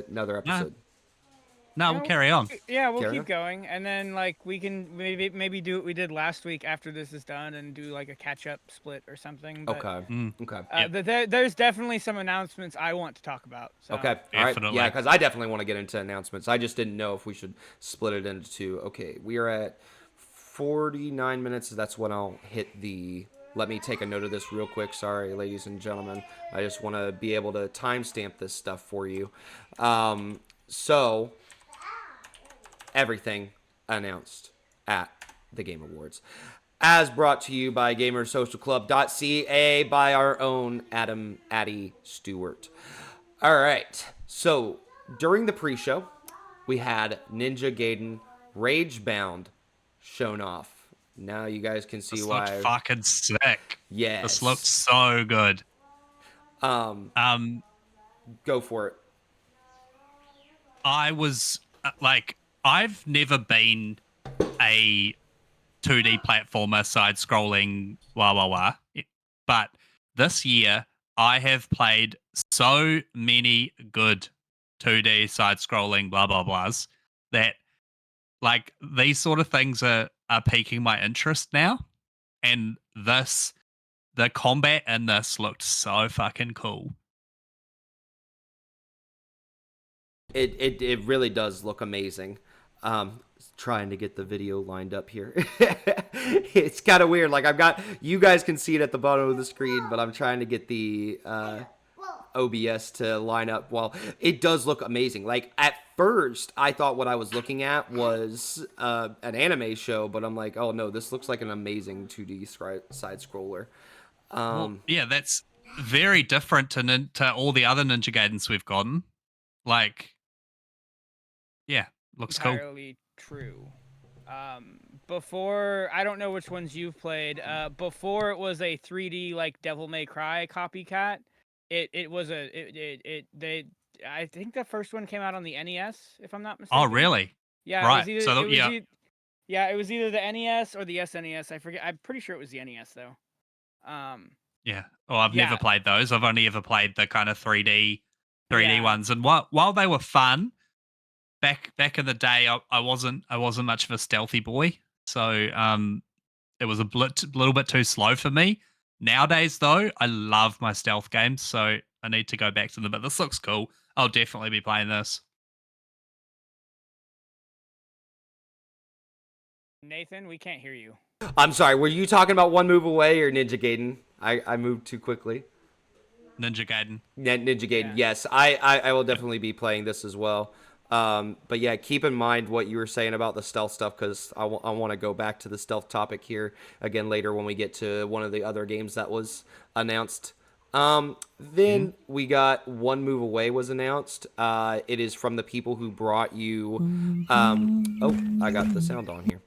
another episode? No, we'll carry on. Yeah, we'll Carry keep on? going, and then like we can maybe do what we did last week after this is done, and do like a catch up split or something. But, Okay. there's definitely some announcements I want to talk about. So. Okay. All right. Definitely. Yeah, because I definitely want to get into announcements. I just didn't know if we should split it into two. Okay, we are at 49 minutes. That's when I'll hit the. Let me take a note of this real quick. Sorry, ladies and gentlemen. I just want to be able to timestamp this stuff for you. So, everything announced at the Game Awards. As brought to you by GamersSocialClub.ca by our own Adam Addy Stewart. All right. So, during the pre-show, we had Ninja Gaiden Ragebound shown off. Now you guys can see this why. Looked fucking sick. Yes. This looked so good. Go for it. I was I've never been a 2D platformer, side-scrolling, but this year I have played so many good 2D side-scrolling blah blah blahs that like these sort of things are piquing my interest now, and the combat in this looked so fucking cool. It really does look amazing. Trying to get the video lined up here. It's kind of weird. Like you guys can see it at the bottom of the screen, but I'm trying to get the OBS to line up. Well, it does look amazing. Like at first, I thought what I was looking at was an anime show, but I'm like, oh no, this looks like an amazing 2D side scroller. Yeah, that's very different to all the other Ninja Gaidens we've gotten. Like, yeah, looks entirely true. Before, I don't know which ones you've played. Before it was a 3D like Devil May Cry copycat. I think the first one came out on the NES, if I'm not mistaken. Oh, really? Yeah. Right. It was either the NES or the SNES. I forget. I'm pretty sure it was the NES though. Yeah. Oh, I've never played those. I've only ever played the kind of 3D ones. And while they were fun, back in the day, I wasn't much of a stealthy boy, so it was a little bit too slow for me. Nowadays, though, I love my stealth games, so I need to go back to them. But this looks cool. I'll definitely be playing this. Nathan, we can't hear you. I'm sorry. Were you talking about One Move Away or Ninja Gaiden? I moved too quickly. Ninja Gaiden. Ninja Gaiden. Yeah. Yes, I will definitely be playing this as well. But yeah, keep in mind what you were saying about the stealth stuff, because I want to go back to the stealth topic here again later when we get to one of the other games that was announced. Then we got One Move Away was announced. It is from the people who brought you. Oh, I got the sound on here.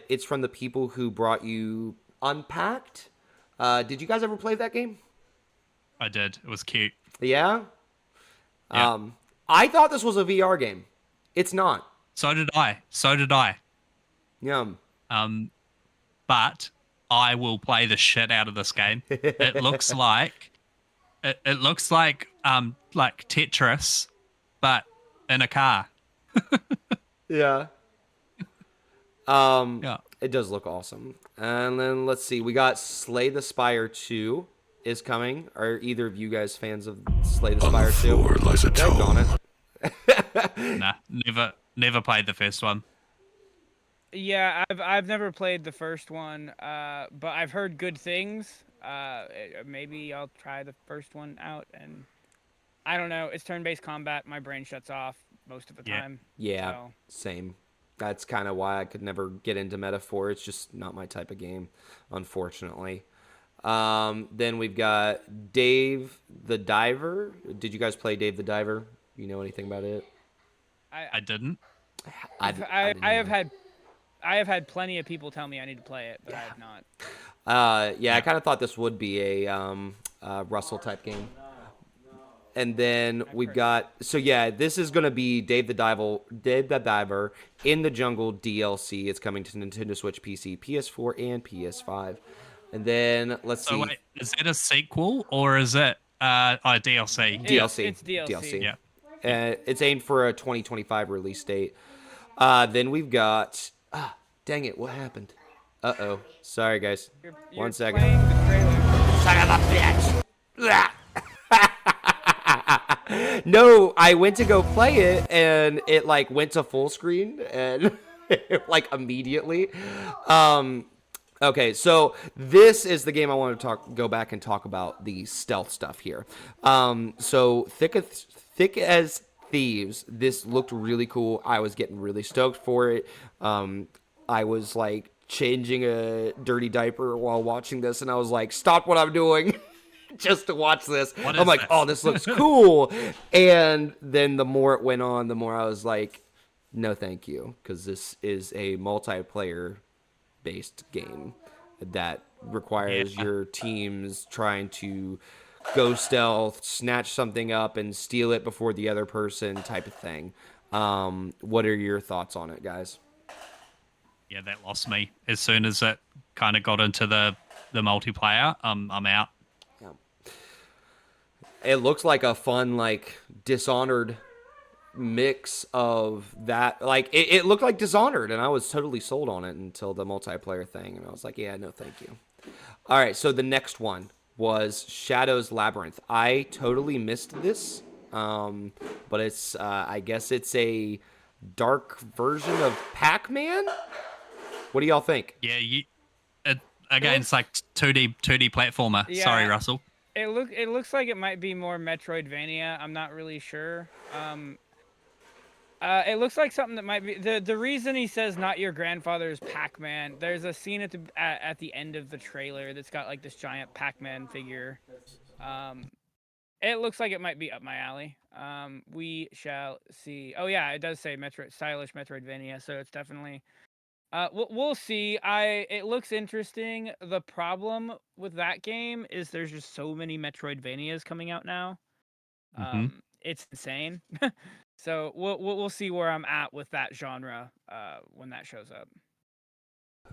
It's from the people who brought you Unpacked. Did you guys ever play that game? I did. It was cute. Yeah. Yeah. I thought this was a VR game. It's not. So did I. Yum. But I will play the shit out of this game. It looks like Tetris, but in a car. Yeah. Yeah. It does look awesome. And then let's see. We got Slay the Spire 2 is coming. Are either of you guys fans of Slay the Spire 2? On the floor lies a tome. Nah, never played the first one. Yeah, I've never played the first one, but I've heard good things. Maybe I'll try the first one out, and I don't know. It's turn-based combat. My brain shuts off most of the time. Yeah, so. same. That's kind of why I could never get into Metaphor. It's just not my type of game, unfortunately. Then we've got Dave the Diver. Did you guys play Dave the Diver? You know anything about it? I didn't. I have had plenty of people tell me I need to play it, but I have not. I kind of thought this would be a Russell type game. And then we've got this is gonna be Dave the Diver in the Jungle DLC. It's coming to Nintendo Switch, PC, PS4, and PS5. And then let's see. Wait, is it a sequel or is it DLC? DLC. It's DLC. Yeah. It's aimed for a 2025 release date. Then we've got. Dang it! What happened? Uh-oh. Sorry, guys. You're 1 second. playing the trailer. Son of a bitch! No, I went to go play it and it like went to full screen and like immediately. Okay, so this is the game I want to go back and talk about the stealth stuff here. So thick as thieves. This looked really cool. I was getting really stoked for it. I was like changing a dirty diaper while watching this, and I was like, "Stop what I'm doing." Just to watch this. I'm like, oh, this looks cool. And then the more it went on, the more I was like, no, thank you. Because this is a multiplayer based game that requires your teams trying to go stealth, snatch something up, and steal it before the other person type of thing. What are your thoughts on it, guys? Yeah, that lost me. As soon as it kind of got into the multiplayer, I'm out. It looks like a fun, like, Dishonored mix of that. Like, it looked like Dishonored, and I was totally sold on it until the multiplayer thing, and I was like, yeah, no, thank you. All right, so the next one was Shadow's Labyrinth. I totally missed this, but it's, I guess it's a dark version of Pac-Man? What do y'all think? Yeah, again, it's like 2D platformer. Yeah. Sorry, Russell. It looks like it might be more Metroidvania. I'm not really sure. It looks like something that might be the reason he says not your grandfather's Pac-Man. There's a scene at the end of the trailer that's got like this giant Pac-Man figure. It looks like it might be up my alley. We shall see. Oh yeah, it does say stylish Metroidvania, so it's definitely. We'll see. It looks interesting. The problem with that game is there's just so many Metroidvanias coming out now. It's insane. So we'll see where I'm at with that genre when that shows up.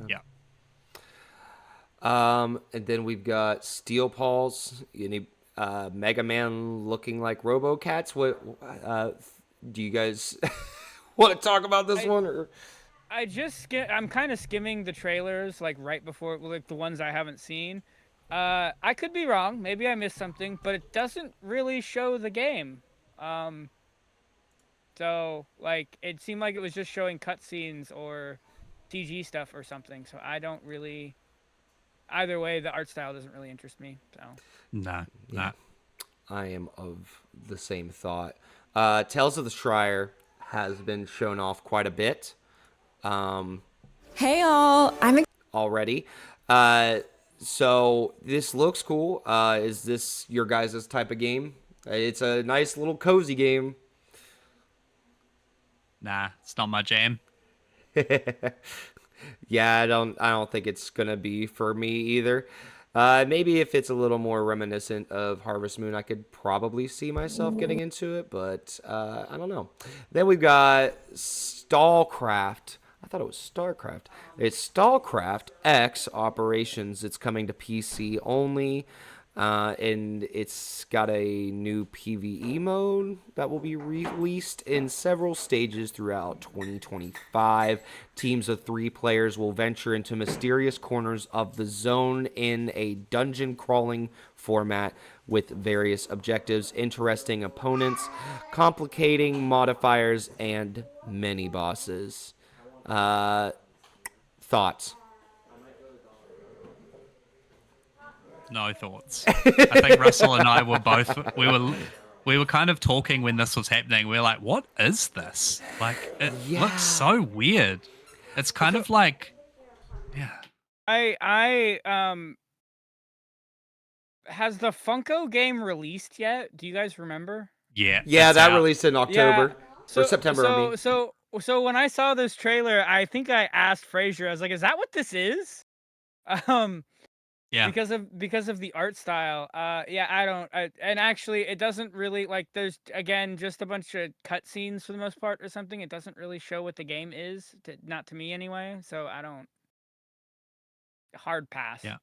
Yeah. And then we've got Steel Paws, Mega Man looking like RoboCats. What do you guys want to talk about this one? Or? I'm kind of skimming the trailers like right before, like the ones I haven't seen. I could be wrong. Maybe I missed something, but it doesn't really show the game. So like it seemed like it was just showing cutscenes or CG stuff or something. So I don't really. Either way, the art style doesn't really interest me. So. Nah. I am of the same thought. Tales of the Shire has been shown off quite a bit. Hey all, I'm already. So this looks cool. Is this your guys' type of game? It's a nice little cozy game. Nah, it's not my jam. Yeah, I don't think it's gonna be for me either. Maybe if it's a little more reminiscent of Harvest Moon, I could probably see myself getting into it, but I don't know. Then we've got Stallcraft. I thought it was StarCraft. It's StarCraft X Operations. It's coming to PC only, and it's got a new PvE mode that will be released in several stages throughout 2025. Teams of 3 players will venture into mysterious corners of the zone in a dungeon crawling format with various objectives, interesting opponents, complicating modifiers, and many bosses. Thoughts? No thoughts. I think Russell and I were both we were kind of talking when this was happening. We were like, what is this? Like it looks so weird. It's kind of like Has the Funko game released yet? Do you guys remember? Yeah, that released in October or September. So when I saw this trailer, I think I asked Frazier. I was like, "Is that what this is?" Yeah. Because of the art style. Yeah, I don't. And actually, it doesn't really like. There's again just a bunch of cutscenes for the most part or something. It doesn't really show what the game is. Not to me anyway. So I don't. Hard pass. Yeah.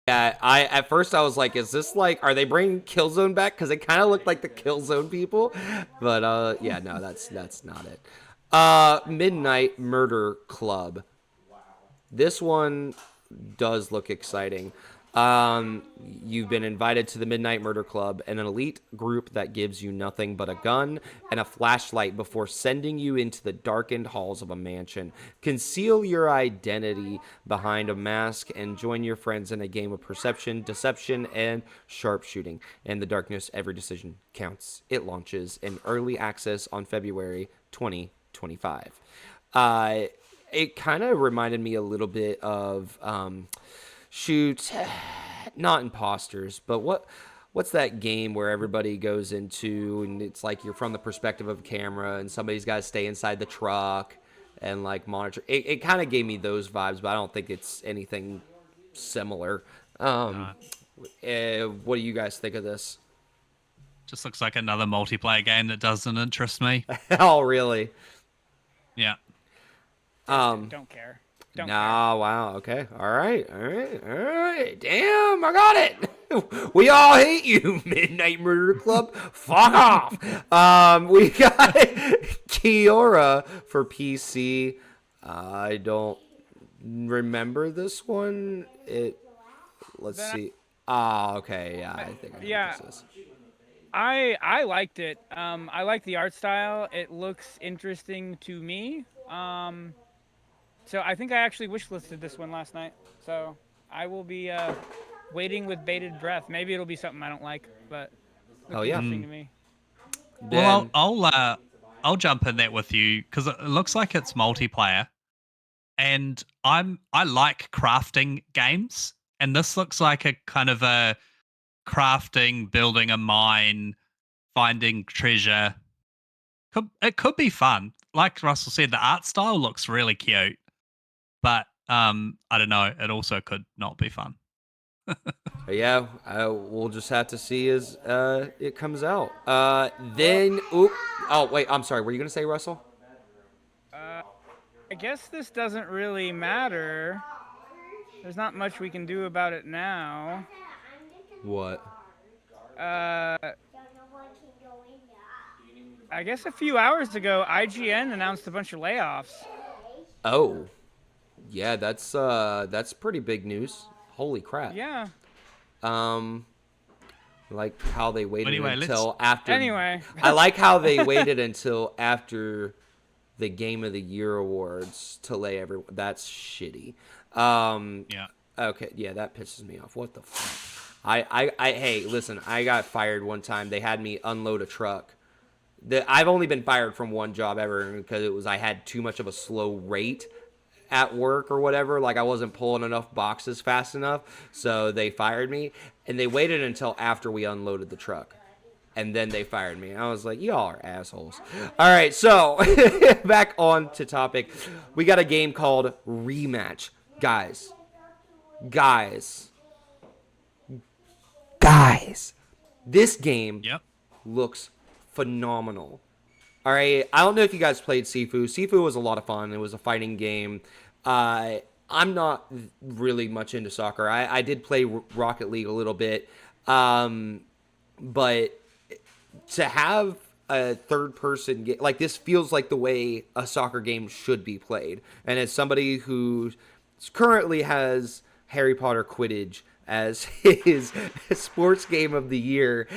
Yeah, at first I was like, is this like, are they bringing Killzone back? Because it kind of looked like the Killzone people, but yeah, no, that's not it. Midnight Murder Club. This one does look exciting. You've been invited to the Midnight Murder Club, an elite group that gives you nothing but a gun and a flashlight before sending you into the darkened halls of a mansion. Conceal your identity behind a mask and join your friends in a game of perception, deception, and sharpshooting. In the darkness, every decision counts. It launches in early access on February 2025. Uh, it kind of reminded me a little bit of shoot, not imposters, but what's that game where everybody goes into and it's like you're from the perspective of a camera and somebody's got to stay inside the truck and like monitor. It kind of gave me those vibes, but I don't think it's anything similar. What do you guys think of this? Just looks like another multiplayer game that doesn't interest me. Oh, really? Yeah. Don't care. Don't care. Wow. Okay. All right. Damn, I got it. We all hate you, Midnight Murder Club. Fuck off. We got Kiora for PC. I don't remember this one. Let's see. Okay. Yeah, I think I know what this is. I liked it. I like the art style. It looks interesting to me. So I think I actually wishlisted this one last night. So I will be waiting with bated breath. Maybe it'll be something I don't like, but looks interesting to me. Well, I'll jump in that with you because it looks like it's multiplayer, and I like crafting games, and this looks like a kind of a crafting, building a mine, finding treasure. It could be fun. Like Russell said, the art style looks really cute, but I don't know. It also could not be fun. Yeah, we'll just have to see as it comes out. Oh wait, I'm sorry. Were you gonna say Russell? I guess this doesn't really matter. There's not much we can do about it now. What? I guess a few hours ago, IGN announced a bunch of layoffs. Oh, yeah, that's pretty big news. Holy crap. Yeah. Like how they waited until after. Anyway. I like how they waited until after the Game of the Year awards to lay everyone. That's shitty. Yeah. Okay. Yeah, that pisses me off. What the fuck? Hey, listen. I got fired one time. They had me unload a truck. I've only been fired from one job ever because I had too much of a slow rate at work or whatever. Like I wasn't pulling enough boxes fast enough, so they fired me. And they waited until after we unloaded the truck, and then they fired me. I was like, y'all are assholes. All right, so back on to topic. We got a game called Rematch, guys. This game looks phenomenal. All right, I don't know if you guys played Sifu. Sifu was a lot of fun. It was a fighting game. I'm not really much into soccer. I did play Rocket League a little bit, but to have a third-person game like this feels like the way a soccer game should be played. And as somebody who currently has Harry Potter Quidditch as his sports game of the year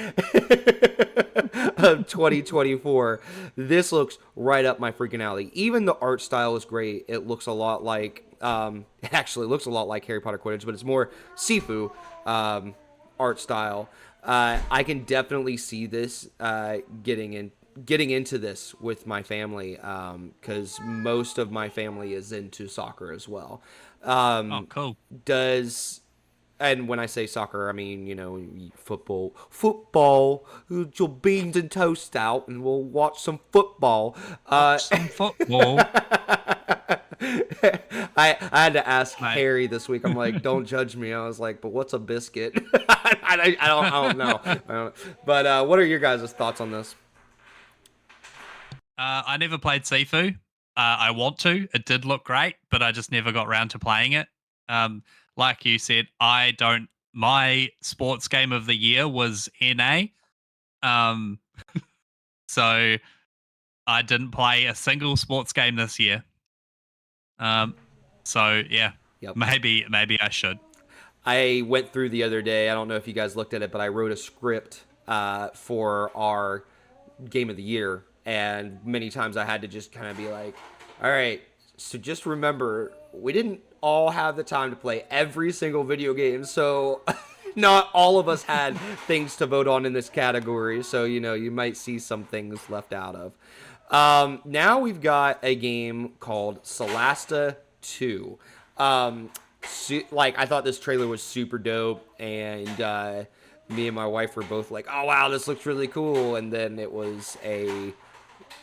of 2024. This looks right up my freaking alley. Even the art style is great. It looks a lot like, it actually looks a lot like Harry Potter Quidditch, but it's more Sifu art style. I can definitely see this getting into this with my family because most of my family is into soccer as well. Oh, cool. And when I say soccer, I mean, football. Get your beans and toast out, and we'll watch some football. Some football. I had to ask Harry this week. I'm like, don't judge me. I was like, but what's a biscuit? I don't know. But what are your guys' thoughts on this? I never played Sifu. I want to. It did look great, but I just never got around to playing it. Like you said, I don't my sports game of the year was NA. Um, so I didn't play a single sports game this year. So yeah, Yep. maybe I should. I went through the other day. I don't know if you guys looked at it, but I wrote a script for our game of the year, and many times I had to just kind of be like, all right, so just remember, we didn't all have the time to play every single video game, so not all of us had things to vote on in this category, so you might see some things left out of. Now we've got a game called Solasta 2. I thought this trailer was super dope, and me and my wife were both like, oh wow, this looks really cool. And then it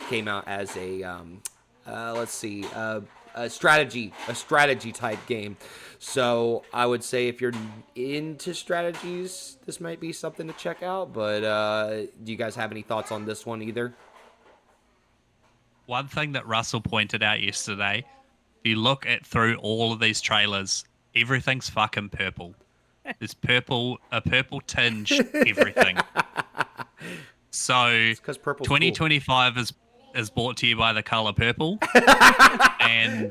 came out as a strategy type game. So I would say if you're into strategies, this might be something to check out. But do you guys have any thoughts on this one either? One thing that Russell pointed out yesterday, if you look at through all of these trailers, everything's fucking purple. There's a purple tinge, everything. So It's 'cause purple's cool. 2025 is brought to you by the color purple and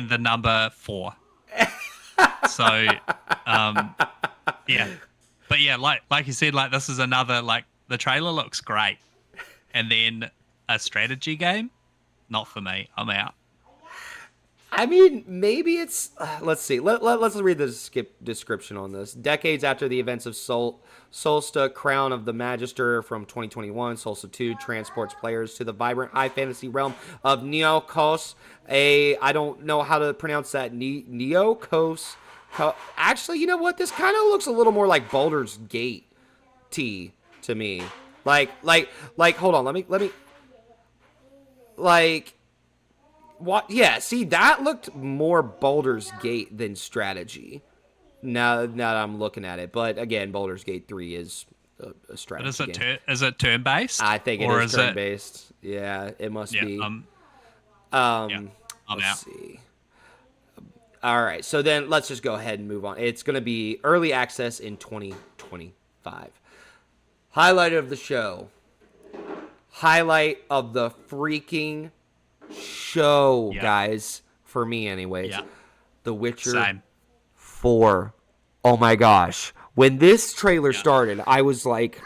the number 4. So yeah. But yeah, like you said, like this is another, like the trailer looks great. And then a strategy game, not for me. I'm out. I mean, maybe it's. Let's see. Let's read the description on this. Decades after the events of Solsta, Crown of the Magister from 2021, Solsta 2 transports players to the vibrant high fantasy realm of Neokos. I don't know how to pronounce that. Neokos. Actually, you know what? This kind of looks a little more like Baldur's Gate T to me. Like. Hold on. Let me. Like. What? Yeah, see, that looked more Baldur's Gate than strategy. Now that I'm looking at it, but again, Baldur's Gate 3 is a strategy game. Is it turn based? I think it is turn based. Yeah, it must be. I'm let's out. see. All right, so then let's just go ahead and move on. It's going to be early access in 2025. Highlight of the show. Highlight of the freaking show, guys, for me anyways. The Witcher 4. Oh my gosh. When this trailer started, I was like,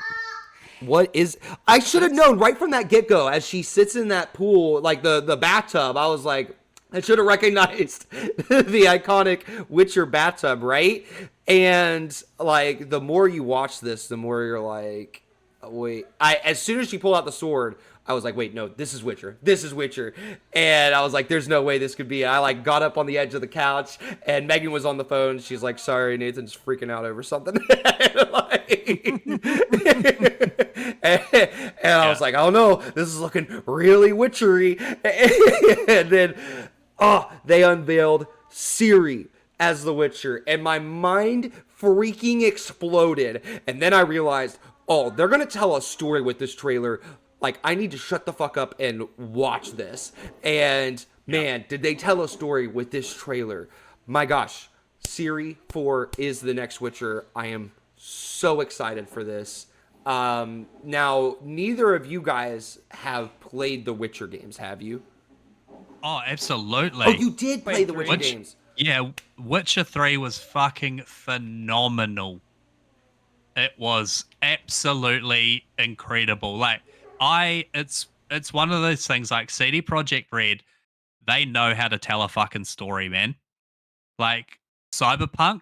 what is... I should have known right from that get-go as she sits in that pool, like the bathtub. I was like, I should have recognized the iconic Witcher bathtub, right? And like the more you watch this, the more you're like, wait. As soon as she pulled out the sword, I was like, wait, no, this is Witcher. This is Witcher. And I was like, there's no way this could be. I like got up on the edge of the couch, and Megan was on the phone. She's like, sorry, Nathan's freaking out over something. and I was like, oh no, this is looking really witchery. And then, they unveiled Ciri as the Witcher, and my mind freaking exploded. And then I realized, they're going to tell a story with this trailer. Like, I need to shut the fuck up and watch this. And, man, did they tell a story with this trailer. My gosh, Ciri 4 is the next Witcher. I am so excited for this. Now, neither of you guys have played the Witcher games, have you? Oh, absolutely. Oh, you did play the Witcher games. Yeah, Witcher 3 was fucking phenomenal. It was absolutely incredible. Like, it's one of those things, like CD Projekt Red, they know how to tell a fucking story, man. Like Cyberpunk,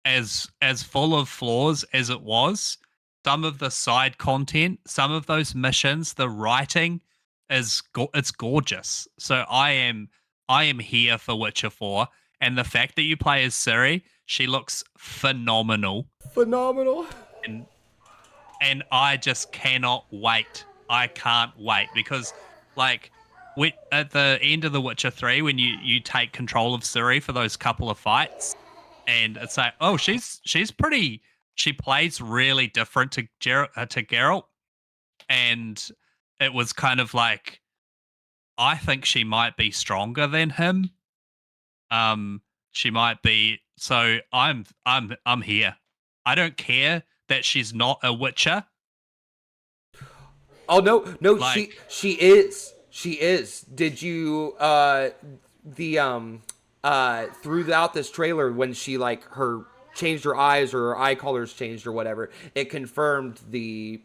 as full of flaws as it was, some of the side content, some of those missions, the writing it's gorgeous. So I am here for Witcher 4, and the fact that you play as Ciri, she looks phenomenal. Phenomenal. And I just cannot wait. I can't wait because, like, at the end of The Witcher 3, when you take control of Ciri for those couple of fights, and it's like, oh, she's pretty. She plays really different to Geralt, and it was kind of like, I think she might be stronger than him. She might be So I'm here. I don't care that she's not a Witcher. Oh no, Like, she is. She is. Did you the throughout this trailer when she like her changed her eyes or her eye colors changed or whatever, it confirmed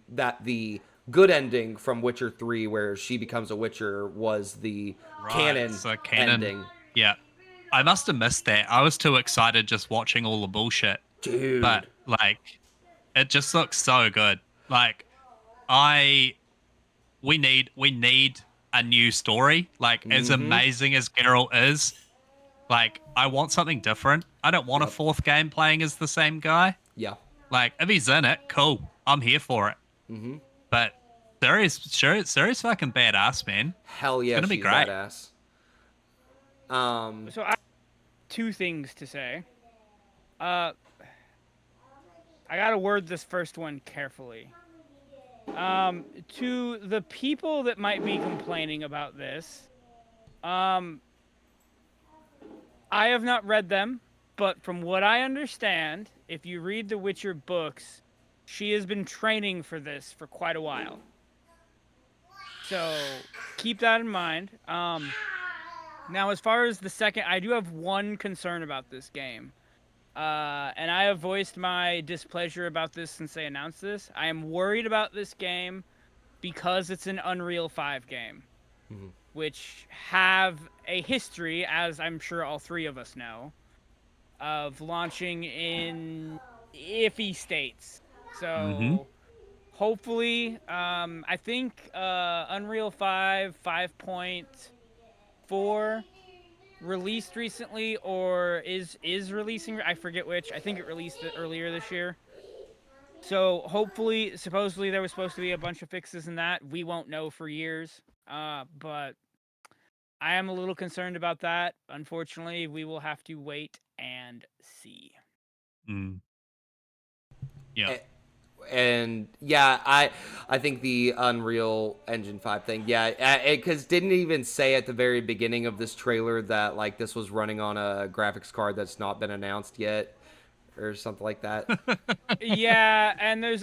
that the good ending from Witcher 3 where she becomes a Witcher was the right, canon so canon. ending. Yeah. I must have missed that. I was too excited just watching all the bullshit. But Dude. like it just looks so good. Like I we need a new story. Like as Mhm. amazing as Geralt is, like I want something different. I don't want a Yep. fourth game playing as the same guy. Yeah. Like if he's in it, cool. I'm here for it. Mhm. But Ciri's fucking badass, man. Hell It's yeah, gonna be she's great. badass. So I have two things to say. I gotta word this first one carefully. To the people that might be complaining about this, I have not read them, but from what I understand, if you read the Witcher books, she has been training for this for quite a while. So keep that in mind. Now, as far as the second, I do have one concern about this game. And I have voiced my displeasure about this since they announced this. I am worried about this game because it's an Unreal 5 game, which have a history, as I'm sure all three of us know, of launching in iffy states. Mm-hmm. So hopefully, I think Unreal 5 5.4 released recently or is releasing. I forget which. I think it released earlier this year. So hopefully, supposedly there was supposed to be a bunch of fixes in that. We won't know for years. But I am a little concerned about that. Unfortunately, we will have to wait and see. Mm. Yeah. And yeah, I think the Unreal Engine 5 thing, yeah, because didn't even say at the very beginning of this trailer that like this was running on a graphics card that's not been announced yet or something like that. Yeah, and there's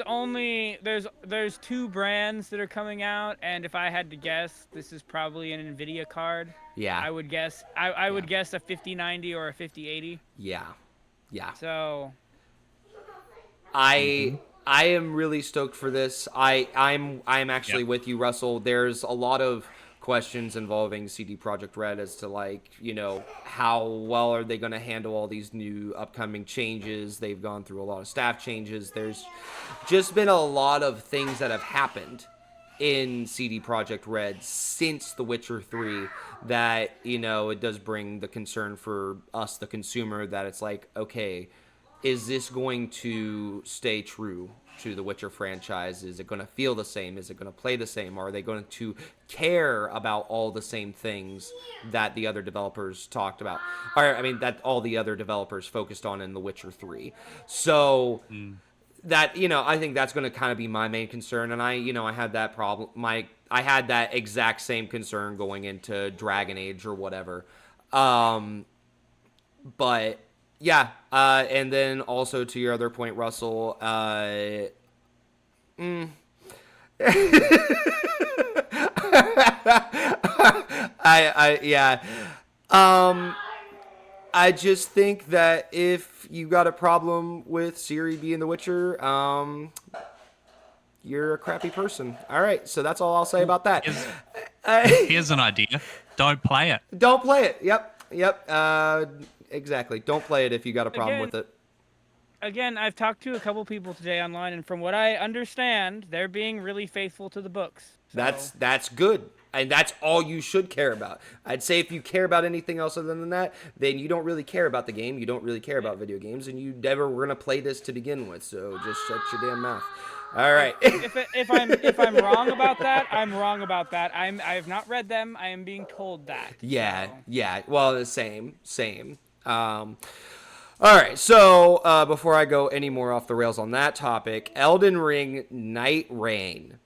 two brands that are coming out, and if I had to guess, this is probably an Nvidia card. Yeah, I would guess I Yeah. would guess a 5090 or a 5080. yeah, yeah. So I I am really stoked for this. I'm Yep. actually with you, Russell. There's a lot of questions involving CD Projekt Red as to like, how well are they going to handle all these new upcoming changes? They've gone through a lot of staff changes. There's just been a lot of things that have happened in CD Projekt Red since The Witcher 3 that, it does bring the concern for us, the consumer, that it's like, okay, is this going to stay true to the Witcher franchise? Is it going to feel the same? Is it going to play the same? Are they going to care about all the same things that the other developers talked about? Or, I mean, that all the other developers focused on in The Witcher 3. So that, I think that's going to kind of be my main concern. And I had that problem. I had that exact same concern going into Dragon Age or whatever. But yeah, and then also to your other point, Russell, yeah, I just think that if you got a problem with Ciri being the Witcher, you're a crappy person. All right, so that's all I'll say about that. Here's an idea. Don't play it. Don't play it. Yep. Exactly. Don't play it if you got a problem with it. again, I've talked to a couple people today online, and from what I understand, they're being really faithful to the books. So. That's good. And that's all you should care about. I'd say if you care about anything else other than that, then you don't really care about the game. You don't really care about video games, and you never were gonna play this to begin with. So just shut your damn mouth. All right. If I'm wrong about that, I'm wrong about that. I have not read them. I am being told that. Yeah. So. Yeah. Well, the same. All right. So before I go any more off the rails on that topic, Elden Ring Night Rain.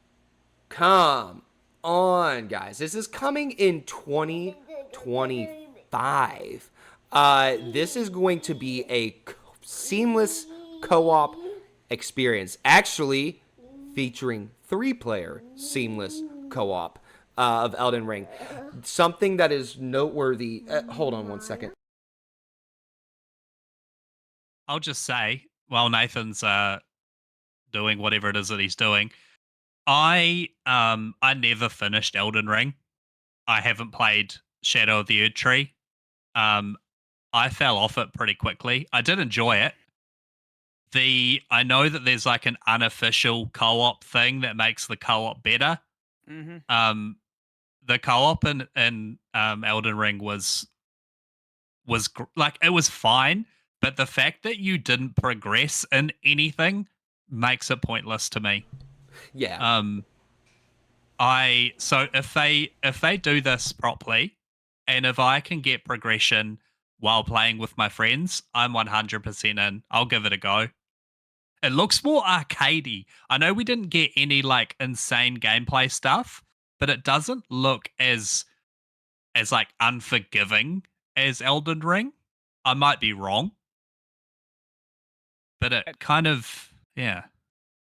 Come on, guys. This is coming in 2025. This is going to be a seamless co-op experience, actually featuring 3-player seamless co-op of Elden Ring. Something that is noteworthy. Hold on one second. I'll just say, while Nathan's doing whatever it is that he's doing, I never finished Elden Ring. I haven't played Shadow of the Erd Tree. I fell off it pretty quickly. I did enjoy it. I know that there's like an unofficial co-op thing that makes the co-op better. Mm-hmm. The co-op in Elden Ring like it was fine, but the fact that you didn't progress in anything makes it pointless to me. Yeah. So if they do this properly, and if I can get progression while playing with my friends, I'm 100% in. I'll give it a go. It looks more arcadey. I know we didn't get any like insane gameplay stuff, but it doesn't look as like unforgiving as Elden Ring. I might be wrong, but it kind of yeah.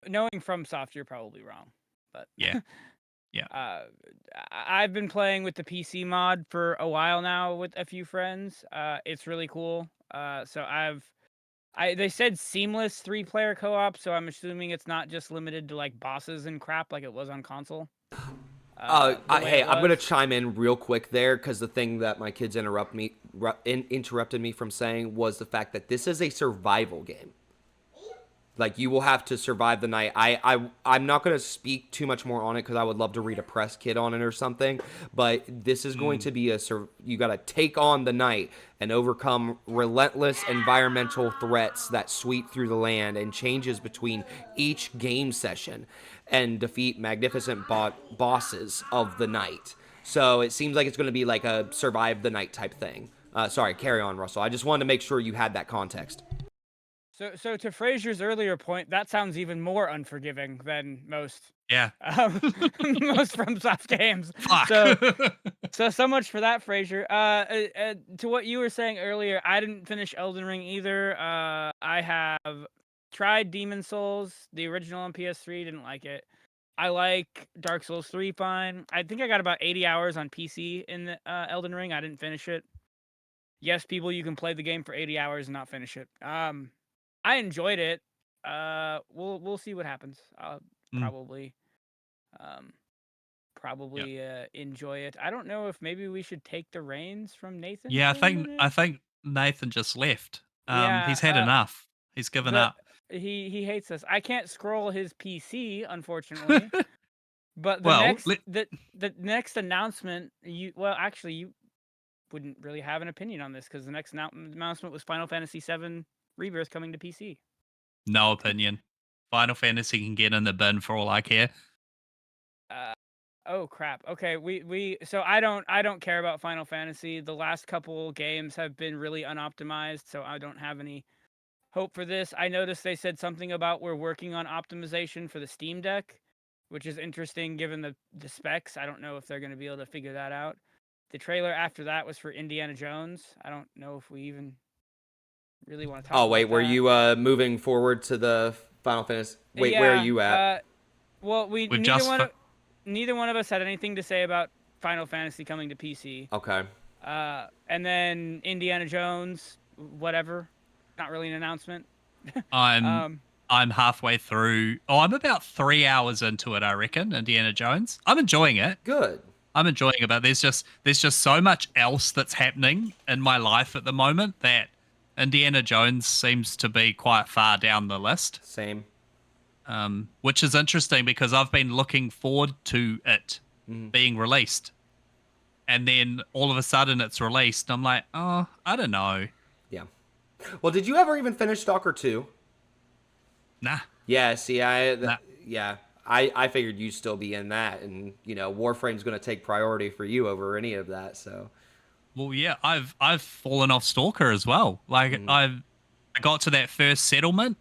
Knowing FromSoft, you're probably wrong, but Yeah. Yeah. I've been playing with the PC mod for a while now with a few friends. It's really cool. So they said seamless 3-player co-op, so I'm assuming it's not just limited to like bosses and crap like it was on console. Hey, I'm gonna chime in real quick there because the thing that my kids interrupted me from saying was the fact that this is a survival game. Like, you will have to survive the night. I'm not going to speak too much more on it because I would love to read a press kit on it or something. But this is going to be you got to take on the night and overcome relentless environmental threats that sweep through the land and changes between each game session and defeat magnificent bosses of the night. So it seems like it's going to be like a survive the night type thing. Sorry, carry on, Russell. I just wanted to make sure you had that context. So to Fraser's earlier point, that sounds even more unforgiving than most. Yeah. Most FromSoft games. Fuck. So much for that, Fraser. To what you were saying earlier, I didn't finish Elden Ring either. I have tried Demon Souls, the original on PS3, didn't like it. I like Dark Souls 3 fine. I think I got about 80 hours on PC in the Elden Ring. I didn't finish it. Yes, people, you can play the game for 80 hours and not finish it. I enjoyed it. We'll see what happens. I'll probably enjoy it. I don't know if maybe we should take the reins from Nathan. Yeah, for a minute. I think Nathan just left. Yeah, he's had enough. He's given up. He hates us. I can't scroll his PC, unfortunately. But the next announcement, you wouldn't really have an opinion on this because the next announcement was Final Fantasy VII Rebirth coming to PC. No opinion. Final Fantasy can get in the bin for all I care. Oh crap. Okay, so I don't care about Final Fantasy. The last couple games have been really unoptimized, so I don't have any hope for this. I noticed they said something about we're working on optimization for the Steam Deck, which is interesting given the specs. I don't know if they're going to be able to figure that out. The trailer after that was for Indiana Jones. I don't know if we even really want to talk about that. Were you moving forward to the Final Fantasy? Wait, yeah, where are you at? Well, neither one of us had anything to say about Final Fantasy coming to PC. Okay. And then Indiana Jones, whatever. Not really an announcement. I'm halfway through. Oh, I'm about 3 hours into it, I reckon, Indiana Jones. I'm enjoying it. Good. I'm enjoying it, but there's just so much else that's happening in my life at the moment that Indiana Jones seems to be quite far down the list. Same. Which is interesting because I've been looking forward to it being released. And then all of a sudden it's released. I'm like, oh, I don't know. Yeah. Well, did you ever even finish Stalker 2? Nah. Yeah, see, I figured you'd still be in that, and Warframe's going to take priority for you over any of that. So, well, yeah, I've fallen off Stalker as well. Like I got to that first settlement,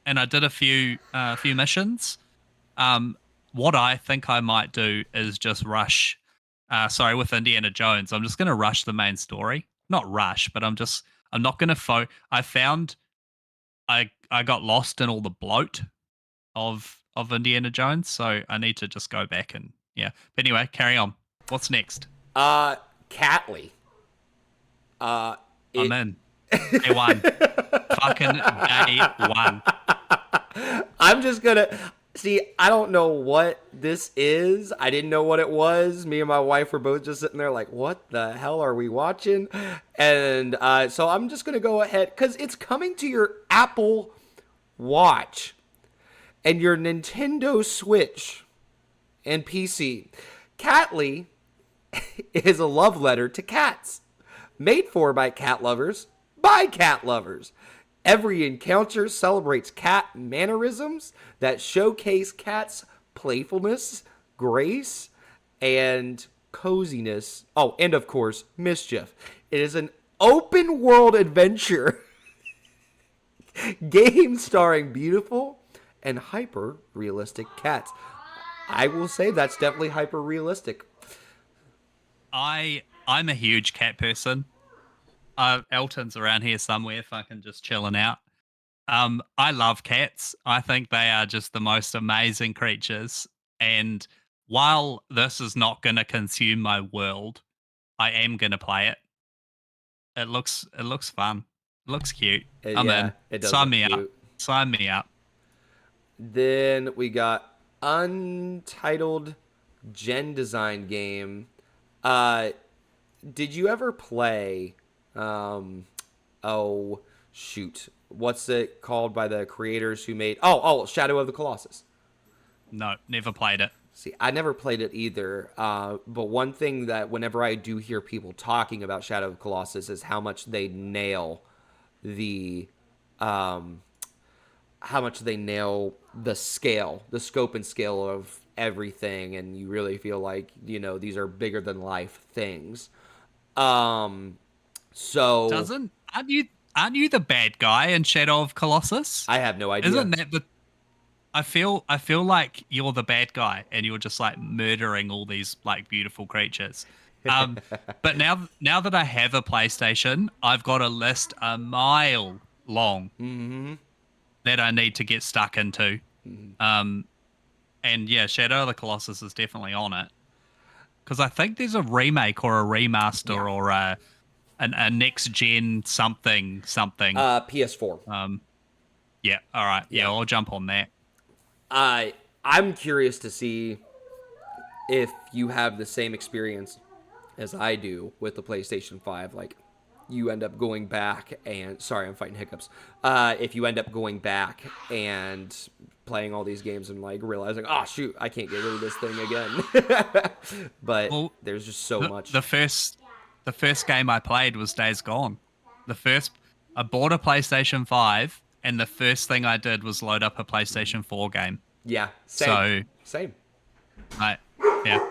and I did a few missions. What I think I might do is just rush. With Indiana Jones, I'm just going to rush the main story. not rush, but I'm not gonna I found I got lost in all the bloat of Indiana Jones, so I need to just go back and yeah. But anyway, carry on. What's next? Catley. I'm It in. Day one. Fucking day one. I'm just gonna see. I don't know what this is. I didn't know what it was. Me and my wife were both just sitting there like, "What the hell are we watching?" And so I'm just gonna go ahead because it's coming to your Apple Watch and your Nintendo Switch and PC. Catley is a love letter to cats, made for by cat lovers, by cat lovers. Every encounter celebrates cat mannerisms that showcase cats' playfulness, grace, and coziness. Oh, and of course, mischief. It is an open world adventure game starring beautiful and hyper realistic cats. I will say that's definitely hyper realistic. I'm a huge cat person. Elton's around here somewhere, fucking just chilling out. I love cats. I think they are just the most amazing creatures. And while this is not going to consume my world, I am going to play it. It looks fun. It looks cute. I'm Yeah, in. it does Sign look me up. cute. Sign me up. Then we got Untitled Gen Design game. Uh, did you ever play? Oh shoot, what's it called by the creators who made? Shadow of the Colossus. No, never played it. See, I never played it either. But one thing that whenever I do hear people talking about Shadow of the Colossus is the um, how much they nail the scale, the scope and scale of everything, and you really feel like these are bigger than life things. Um, so Doesn't aren't you the bad guy in Shadow of Colossus? I have no idea. Isn't that the I feel like you're the bad guy and you're just like murdering all these like beautiful creatures. Um, but now that I have a PlayStation, I've got a list a mile long Mm-hmm. that I need to get stuck into. Um, and yeah, Shadow of the Colossus is definitely on it because I think there's a remake or a Yeah. remaster or a next gen something. PS4. Yeah, all right, yeah, Yeah. I'll jump on that. I'm curious to see if you have the same experience as I do with the PlayStation 5. Like, you end up going back and sorry, I'm fighting hiccups. If you end up going back and playing all these games and like realizing, oh shoot, I can't get rid of this thing again. But Well, there's just so the, much. the first game I played was Days Gone. I bought a PlayStation 5 and the first thing I did was load up a PlayStation 4 game. Yeah, same, So, same. I yeah.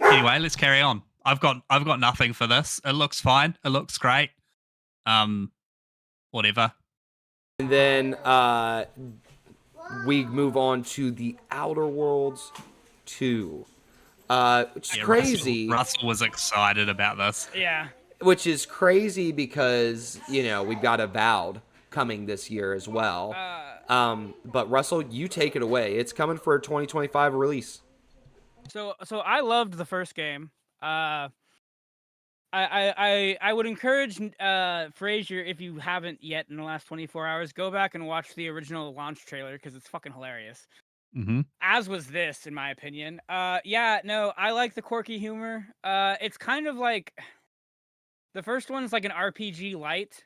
Anyway, let's carry on. I've got nothing for this. It looks fine. It looks great. Um Whatever. And then we move on to the Outer Worlds 2, which is Yeah, crazy. Russell was excited about this. Yeah. Which is crazy because we've got Avowed coming this year as well. But Russell, you take it away. It's coming for a 2025 release. So I loved the first game. I would encourage Frazier, if you haven't yet in the last 24 hours, go back and watch the original launch trailer because it's fucking hilarious. Mm-hmm. As was this, in my opinion. Yeah, no, I like the quirky humor. It's kind of like the first one's like an RPG light,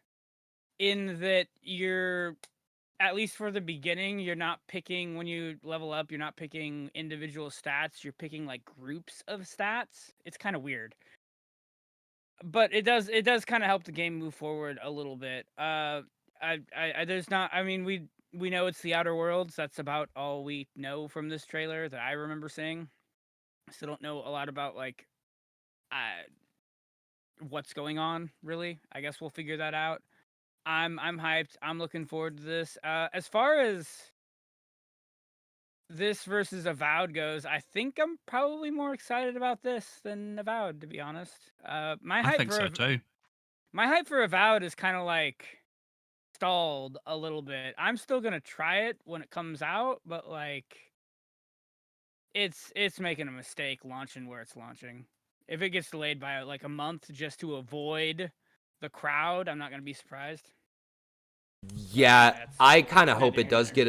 in that you're, at least for the beginning, you're not picking, when you level up, you're not picking individual stats. You're picking like groups of stats. It's kind of weird. But it does kind of help the game move forward a little bit. There's not. I mean, we know it's the Outer Worlds. That's about all we know from this trailer that I remember seeing. Still don't know a lot about like, what's going on really. I guess we'll figure that out. I'm hyped. I'm looking forward to this. As far as this versus Avowed goes, I think I'm probably more excited about this than Avowed, to be honest. My I hype think for so too. My hype for Avowed is kind of like stalled a little bit. I'm still gonna try it when it comes out, but like it's making a mistake launching where it's launching. If it gets delayed by like a month just to avoid the crowd, I'm not gonna be surprised. Yeah, That's I kind of hope neither it here does nor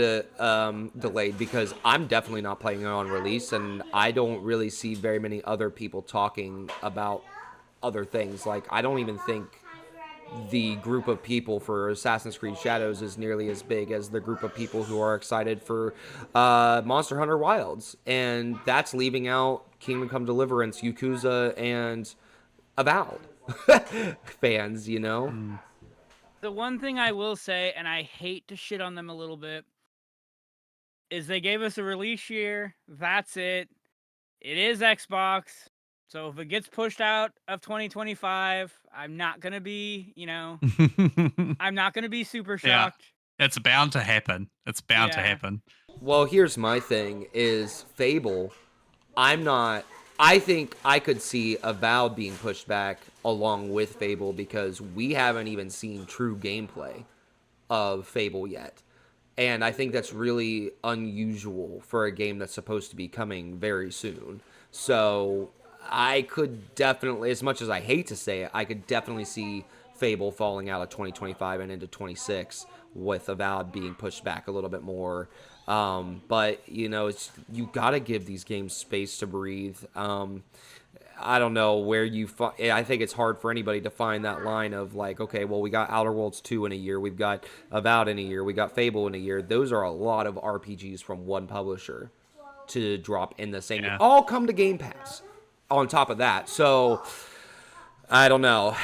get delayed because I'm definitely not playing it on release, and I don't really see very many other people talking about other things. Like, I don't even think the group of people for Assassin's Creed Shadows is nearly as big as the group of people who are excited for Monster Hunter Wilds, and that's leaving out Kingdom Come Deliverance, Yakuza, and Avowed fans. You know. The one thing I will say, and I hate to shit on them a little bit, is they gave us a release year. That's it. It is Xbox. So if it gets pushed out of 2025, I'm not going to be, I'm not going to be super Yeah, shocked. it's bound to happen. It's bound to Yeah. happen. Well, here's my thing: is Fable. I'm not. I think I could see Avowed being pushed back along with Fable because we haven't even seen true gameplay of Fable yet. And I think that's really unusual for a game that's supposed to be coming very soon. So I could definitely, as much as I hate to say it, I could definitely see Fable falling out of 2025 and into 26 with Avowed being pushed back a little bit more. But you got to give these games space to breathe. I don't know where I think it's hard for anybody to find that line of like, okay, well, we got Outer Worlds 2 in a year, we've got Avowed in a year, we got Fable in a year. Those are a lot of RPGs from one publisher to drop in the same year. Yeah. All come to Game Pass on top of that. So I don't know.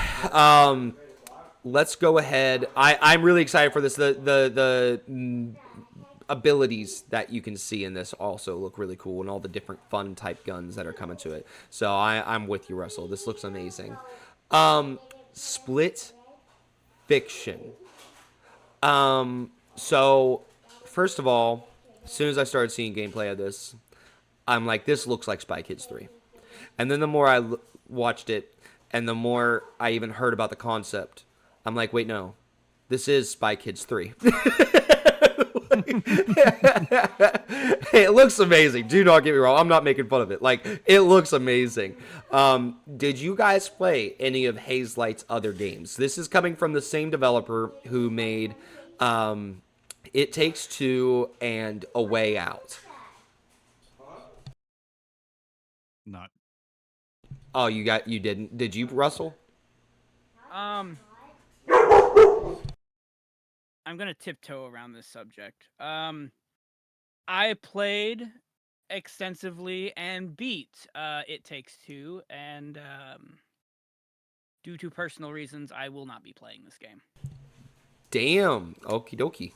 Let's go ahead. I'm really excited for this. The abilities that you can see in this also look really cool, and all the different fun type guns that are coming to it. So I'm with you, Russell. This looks amazing. Split Fiction. So first of all, as soon as I started seeing gameplay of this, I'm like, this looks like Spy Kids 3. And then the more I watched it, and the more I even heard about the concept, I'm like, wait, no, this is Spy Kids 3. It looks amazing. Do not get me wrong. I'm not making fun of it. Like, it looks amazing. Did you guys play any of Hazelight's other games? This is coming from the same developer who made It Takes Two and A Way Out. Not. Oh, you didn't. Did you, Russell? I'm gonna tiptoe around this subject. I played extensively and beat It Takes Two, and due to personal reasons, I will not be playing this game. Damn. Okie dokie.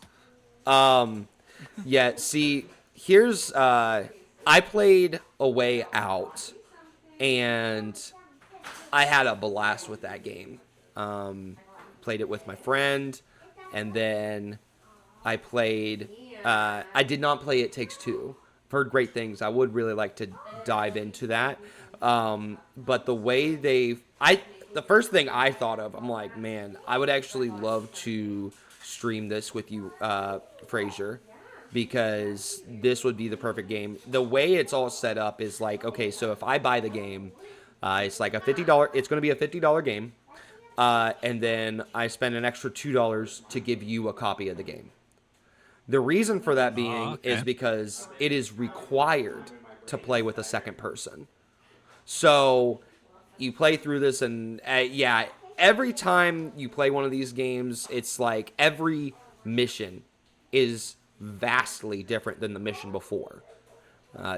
Yeah, see, here's I played A Way Out, and I had a blast with that game. Played it with my friend, and then I played. I did not play It Takes Two. I've heard great things. I would really like to dive into that. But the way the first thing I thought of, I'm like, man, I would actually love to stream this with you, Frazier, because this would be the perfect game. The way it's all set up is like, okay, so if I buy the game, it's like a $50. It's going to be a $50 game, and then I spend an extra $2 to give you a copy of the game. The reason for that being is because it is required to play with a second person. So you play through this, and every time you play one of these games, it's like every mission is vastly different than the mission before.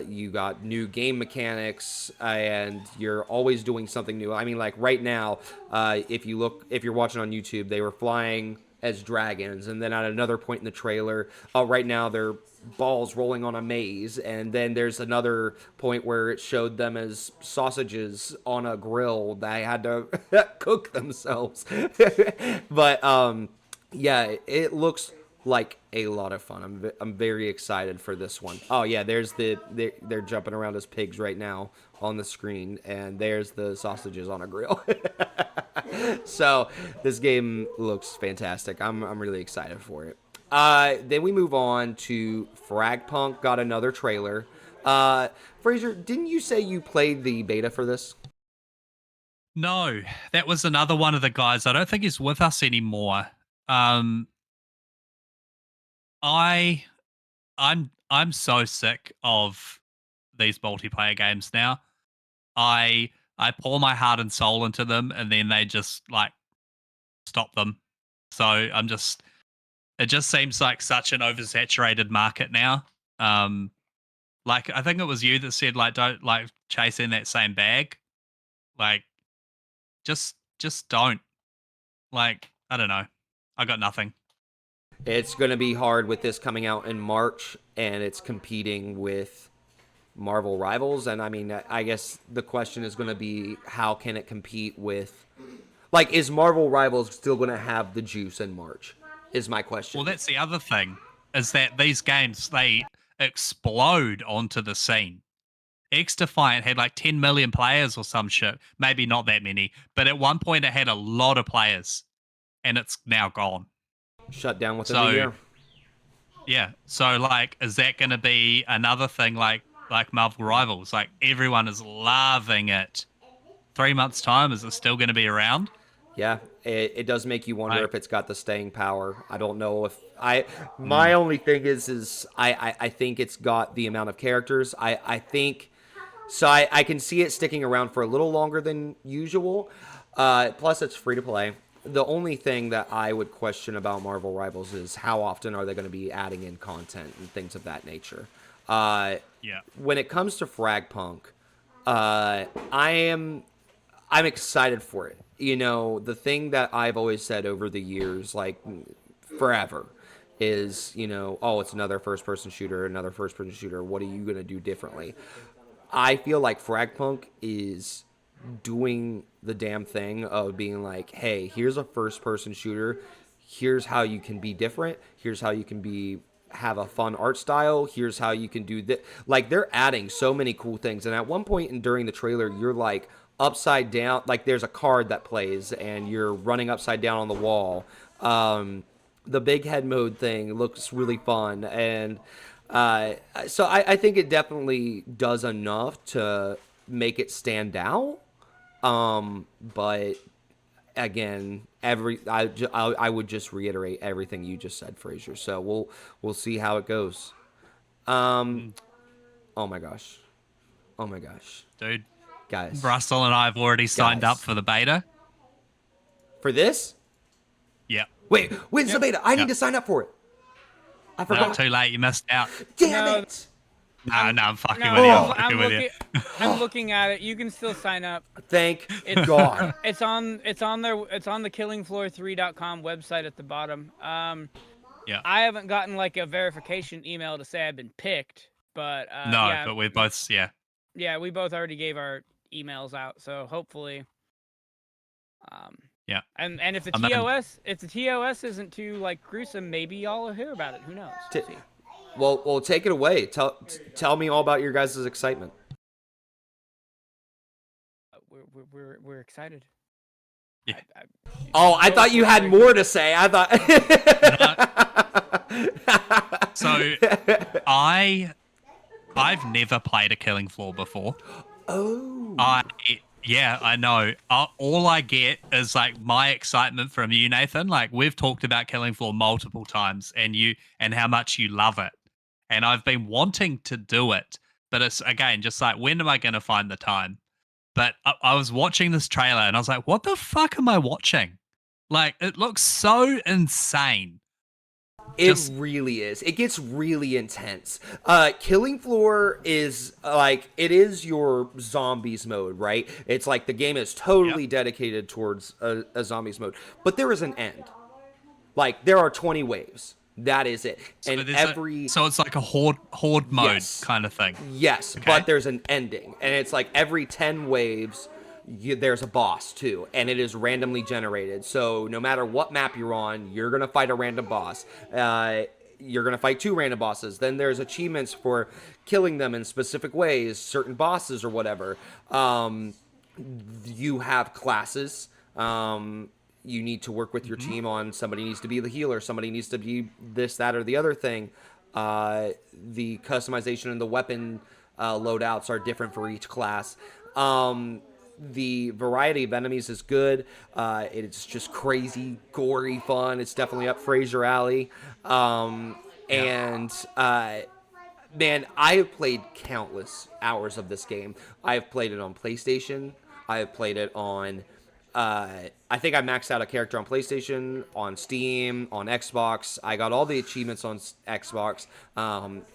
You got new game mechanics, and you're always doing something new. I mean, like right now, if you're watching on YouTube, they were flying as dragons, and then at another point in the trailer, right now they're balls rolling on a maze, and then there's another point where it showed them as sausages on a grill that had to cook themselves. But yeah, it looks like a lot of fun. I'm very excited for this one. Oh yeah, they're jumping around as pigs right now on the screen, and there's the sausages on a grill. So this game looks fantastic. I'm really excited for it. Then we move on to Fragpunk. Got another trailer. Fraser, didn't you say you played the beta for this? No, that was another one of the guys. I don't think he's with us anymore. Um, I, I'm so sick of these multiplayer games now. I pour my heart and soul into them, and then they just like stop them. So it just seems like such an oversaturated market now. Like I think it was you that said like don't like chasing that same bag. Like just don't. Like I don't know. I got nothing. It's going to be hard with this coming out in March, and it's competing with Marvel Rivals. And I mean, I guess the question is going to be, how can it compete with, like, is Marvel Rivals still going to have the juice in March? Is my question. Well, that's the other thing, is that these games they explode onto the scene. X Defiant had like 10 million players or some shit. Maybe not that many, but at one point it had a lot of players, and it's now gone. Shut down within the year. Yeah. So like, is that going to be another thing like Marvel Rivals? Like everyone is loving it. 3 months time, is it still going to be around? Yeah, it does make you wonder if it's got the staying power. I don't know if my only thing is I think it's got the amount of characters. I think so. I can see it sticking around for a little longer than usual. Plus, it's free to play. The only thing that I would question about Marvel Rivals is how often are they going to be adding in content and things of that nature. Yeah. When it comes to Fragpunk, I'm excited for it. You know, the thing that I've always said over the years, like forever, is, you know, oh, it's another first-person shooter, another first-person shooter. What are you going to do differently? I feel like Fragpunk is doing the damn thing of being like, hey, here's a first-person shooter. Here's how you can be different. Here's how you can have a fun art style. Here's how you can do that. Like, they're adding so many cool things. And at one point during the trailer, you're like upside down. Like, there's a card that plays, and you're running upside down on the wall. The big head mode thing looks really fun. And so I think it definitely does enough to make it stand out. But again, I would just reiterate everything you just said, Fraser. So we'll see how it goes. Oh my gosh, Dude, guys, Russell and I have already signed up Guys. for the beta. for this. Yeah. Wait, when's the beta? I need Yep. to sign up for it. I Not forgot. too late. You missed out. Damn No. it! No, I'm fucking No, with you. Oh. I'm fucking with you. I'm looking at it. You can still sign up. Thank It's God. It's on the killingfloor3.com website at the bottom. Yeah. I haven't gotten like a verification email to say I've been picked, but No, yeah, but we're both, yeah. yeah, we both already gave our emails out, so hopefully, Yeah. and if the I'm in. TOS isn't too like gruesome, maybe y'all will hear about it. Who knows? T- See. Well, take it away. Tell me all about your guys' excitement. We're excited. Yeah. Oh, I thought you had more to say. I thought. So I've never played a Killing Floor before. Oh. Yeah, I know. All I get is like my excitement from you, Nathan. Like we've talked about Killing Floor multiple times, and how much you love it. And I've been wanting to do it, but it's again just like, when am I going to find the time? But I was watching this trailer and I was like, what the fuck am I watching? Like it looks so insane. It really is. It gets really intense. Killing Floor is like, it is your zombies mode, right? It's like the game is totally dedicated towards a zombies mode, but there is an end. Like there are 20 waves. That is it. So And so it's like a horde mode Yes. kind of thing. Yes, Okay. but there's an ending, and it's like every 10 waves, there's a boss too, and it is randomly generated. So no matter what map you're on, you're gonna fight a random boss. You're gonna fight 2 random bosses. Then there's achievements for killing them in specific ways, certain bosses or whatever. You have classes. You need to work with your team on somebody needs to be the healer, somebody needs to be this, that, or the other thing. The customization and the weapon loadouts are different for each class. The variety of enemies is good. It's just crazy, gory fun. It's definitely up Fraser alley. And man, I have played countless hours of this game. I have played it on PlayStation. I have played it on. I think I maxed out a character on PlayStation, on Steam, on Xbox. I got all the achievements on Xbox.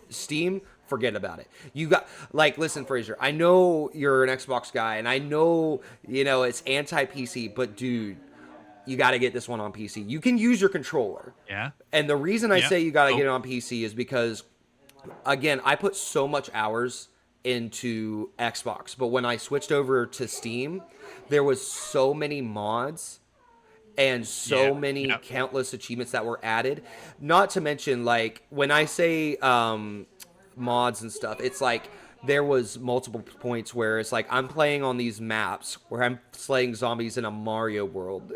Steam, forget about it. You got listen, Fraser. I know you're an Xbox guy, and I know it's anti PC, but dude, you got to get this one on PC. You can use your controller. Yeah. And the reason I say you got to Cool. get it on PC is because, again, I put so much hours into Xbox, but when I switched over to Steam, there was so many mods and so many countless achievements that were added. Not to mention, when I say mods and stuff, it's there was multiple points where it's I'm playing on these maps where I'm slaying zombies in a Mario world.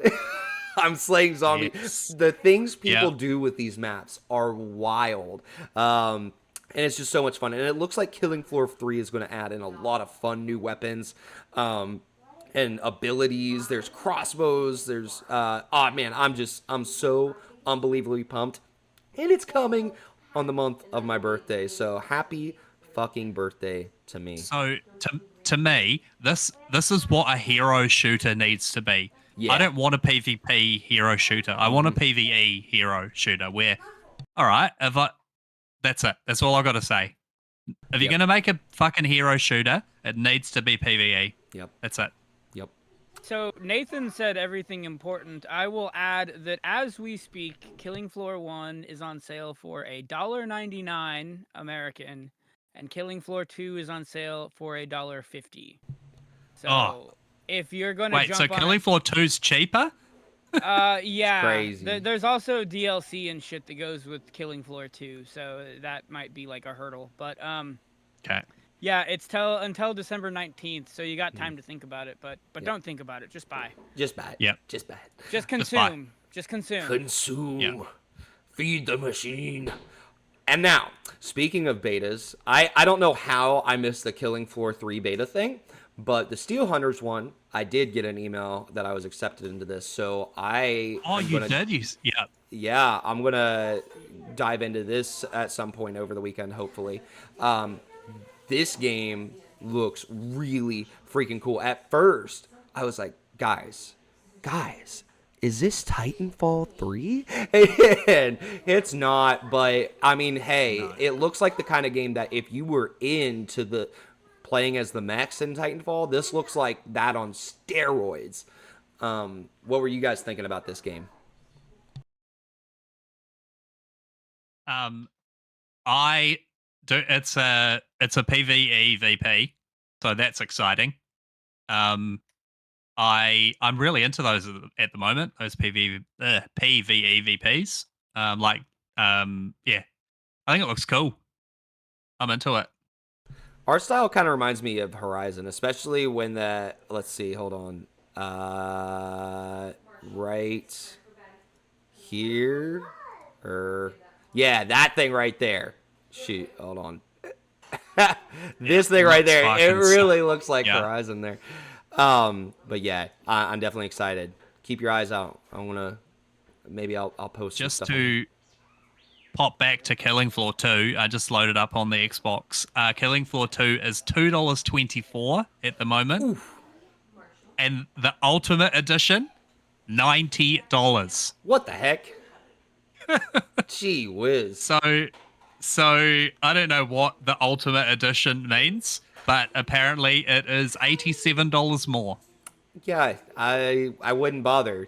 I'm slaying zombies. Yes. The things people do with these maps are wild. And it's just so much fun. And it looks like Killing Floor 3 is going to add in a lot of fun new weapons and abilities. There's crossbows. There's, man, I'm so unbelievably pumped. And it's coming on the month of my birthday. So happy fucking birthday to me. So to me, this is what a hero shooter needs to be. Yeah. I don't want a PvP hero shooter. I want a PvE hero shooter where, all right, that's it. That's all I got to say. If you're going to make a fucking hero shooter, it needs to be PvE. Yep. That's it. Yep. So Nathan said everything important. I will add that as we speak, Killing Floor 1 is on sale for $1.99 American, and Killing Floor 2 is on sale for $1.50. So if you're going to Wait, jump so on Killing Floor 2's cheaper? yeah. Crazy. There's also DLC and shit that goes with Killing Floor 2, so that might be a hurdle. But Okay. yeah, it's until December 19th, so you got time to think about it, but don't think about it, just buy. Just buy it. Yep. Just buy it. Just buy. consume. Just consume. Consume. Yeah. Feed the machine. And now, speaking of betas, I don't know how I missed the Killing Floor 3 beta thing, but the Steel Hunters one, I did get an email that I was accepted into this, so did? Yeah, I'm going to dive into this at some point over the weekend, hopefully. This game looks really freaking cool. At first, I was like, guys, is this Titanfall 3? And it's not, but I mean, hey, it looks like the kind of game that if you were into the playing as the mechs in Titanfall, this looks like that on steroids. What were you guys thinking about this game? I do. It's a PvE VP, so that's exciting. I'm really into those at the moment. Those PvE VPs. Yeah, I think it looks cool. I'm into it. Art style kind of reminds me of Horizon, especially when let's see, hold on. Right here. Yeah, that thing right there. Shoot, hold on. This thing right there. It really looks like Horizon there. But yeah, I'm definitely excited. Keep your eyes out. Maybe I'll post some Just stuff to pop back to Killing Floor 2, I just loaded up on the Xbox. Killing Floor 2 is $2.24 at the moment. Oof. And the Ultimate Edition, $90. What the heck? Gee whiz. So I don't know what the Ultimate Edition means, but apparently it is $87 more. Yeah, I wouldn't bother.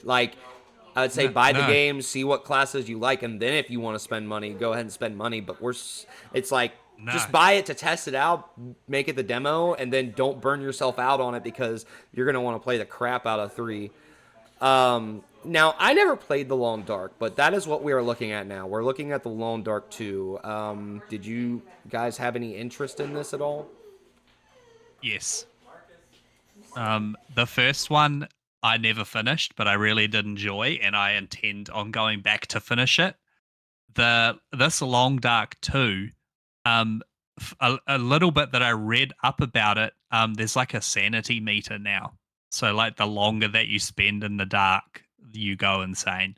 I'd say buy the game, see what classes you like, and then if you want to spend money, go ahead and spend money. But just buy it to test it out, make it the demo, and then don't burn yourself out on it because you're going to want to play the crap out of 3. Now, I never played The Long Dark, but that is what we are looking at now. We're looking at The Long Dark 2. Did you guys have any interest in this at all? Yes. The first one, I never finished, but I really did enjoy, and I intend on going back to finish it. This Long Dark 2, a little bit that I read up about it, there's like a sanity meter now. So like the longer that you spend in the dark, you go insane.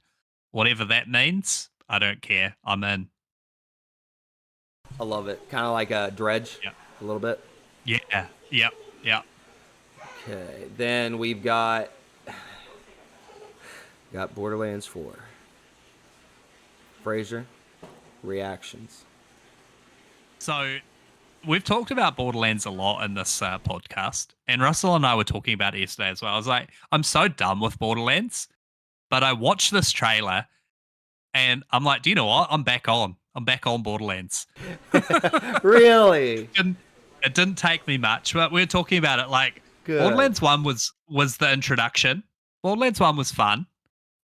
Whatever that means, I don't care. I'm in. I love it. Kind of like a Dredge, Yeah. a little bit. Yeah. Yep. Yeah. Okay, then we've got Borderlands 4. Fraser, reactions. So we've talked about Borderlands a lot in this podcast, and Russell and I were talking about it yesterday as well. I was like, I'm so done with Borderlands, but I watched this trailer, and I'm like, do you know what? I'm back on. I'm back on Borderlands. Really? It didn't take me much, but we were talking about it. Like Good. Borderlands 1 was the introduction. Borderlands 1 was fun.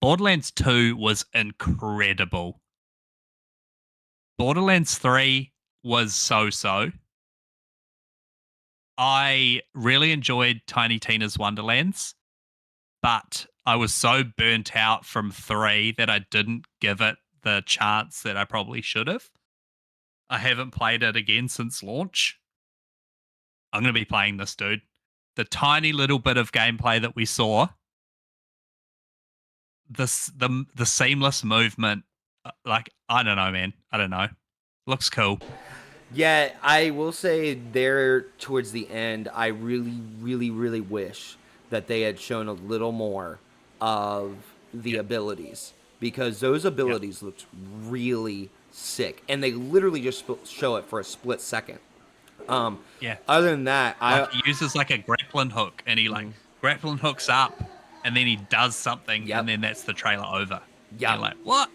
Borderlands 2 was incredible. Borderlands 3 was so-so. I really enjoyed Tiny Tina's Wonderlands, but I was so burnt out from 3 that I didn't give it the chance that I probably should have. I haven't played it again since launch. I'm going to be playing this, dude. The tiny little bit of gameplay that we saw, the seamless movement, like, I don't know, man. I don't know. Looks cool. Yeah, I will say there towards the end, I really, really, really wish that they had shown a little more of the abilities, because those abilities looked really sick, and they literally just show it for a split second. Yeah. Other than that, He uses like a grappling hook, and he like grappling hooks up, and then he does something, Yep. and then that's the trailer over. Yeah. You're like, what?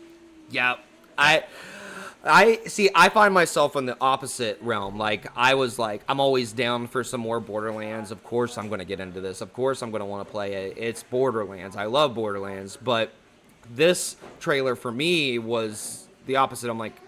Yeah, I see. I find myself in the opposite realm. Like, I was like, I'm always down for some more Borderlands. Of course, I'm going to get into this. Of course, I'm going to want to play it. It's Borderlands. I love Borderlands. But this trailer for me was the opposite. I'm like,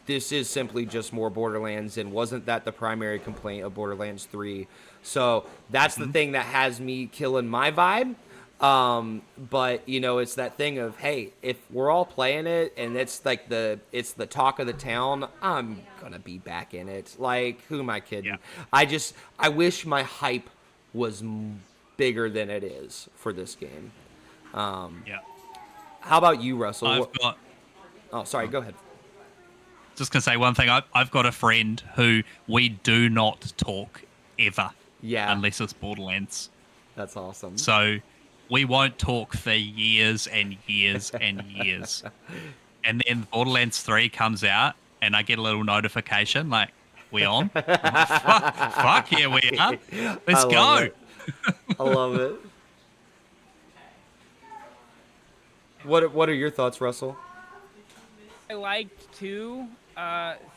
this is simply just more Borderlands, and wasn't that the primary complaint of Borderlands 3? So that's the thing that has me killing my vibe. But you know, it's that thing of, hey, if we're all playing it and it's like it's the talk of the town, I'm gonna be back in it. Like, who am I kidding? Yeah. I wish my hype was bigger than it is for this game. Yeah. How about you, Russell? I've got. Oh, sorry. Go ahead. Just gonna say one thing. I've got a friend who we do not talk ever. Yeah. Unless it's Borderlands. That's awesome. So we won't talk for years and years and years. And then Borderlands 3 comes out, and I get a little notification like, we on? Fuck yeah, we are. Let's go. I love it. What are your thoughts, Russell? I liked 2.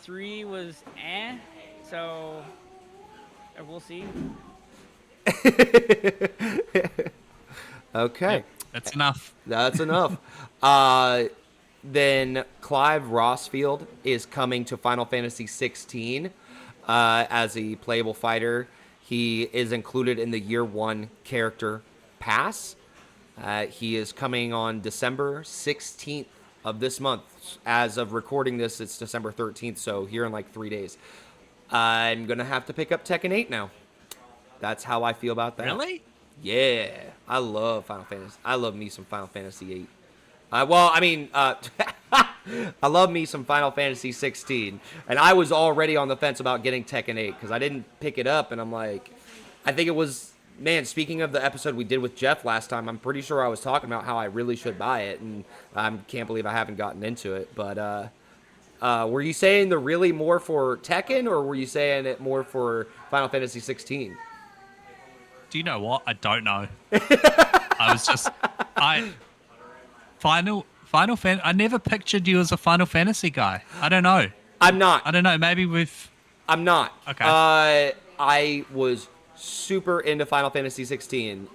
3 was so we'll see. Okay. Yep, that's enough. That's enough. Then Clive Rossfield is coming to Final Fantasy 16 as a playable fighter. He is included in the Year 1 character pass. He is coming on December 16th of this month. As of recording this, it's December 13th, so here in like 3 days. I'm going to have to pick up Tekken 8 now. That's how I feel about that. Really? Yeah. I love Final Fantasy. I love me some Final Fantasy 8. I love me some Final Fantasy 16. And I was already on the fence about getting Tekken 8 because I didn't pick it up, and I'm like, I think it was, man, speaking of the episode we did with Jeff last time, I'm pretty sure I was talking about how I really should buy it, and I can't believe I haven't gotten into it. But were you saying the really more for Tekken, or were you saying it more for Final Fantasy 16? Do you know what? I don't know. Final Fan. I never pictured you as a Final Fantasy guy. I don't know. I'm not. I don't know. Maybe I'm not. Okay. I was super into Final Fantasy 16.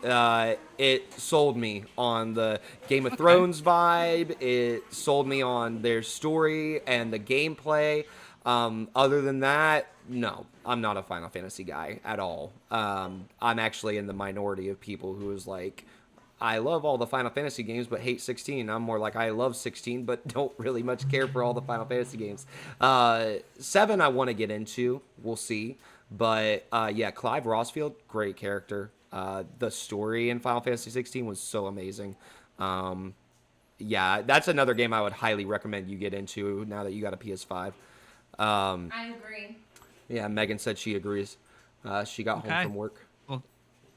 It sold me on the Game of Thrones vibe. It sold me on their story and the gameplay. Other than that, no, I'm not a Final Fantasy guy at all. I'm actually in the minority of people who is like, I love all the Final Fantasy games, but hate 16. I'm more like I love 16, but don't really much care for all the Final Fantasy games. 7, I want to get into. We'll see. But yeah, Clive Rossfield, great character. The story in Final Fantasy 16 was so amazing. Yeah, that's another game I would highly recommend you get into now that you got a PS5. I agree. Yeah, Megan said she agrees. She got home Okay. from work. Well,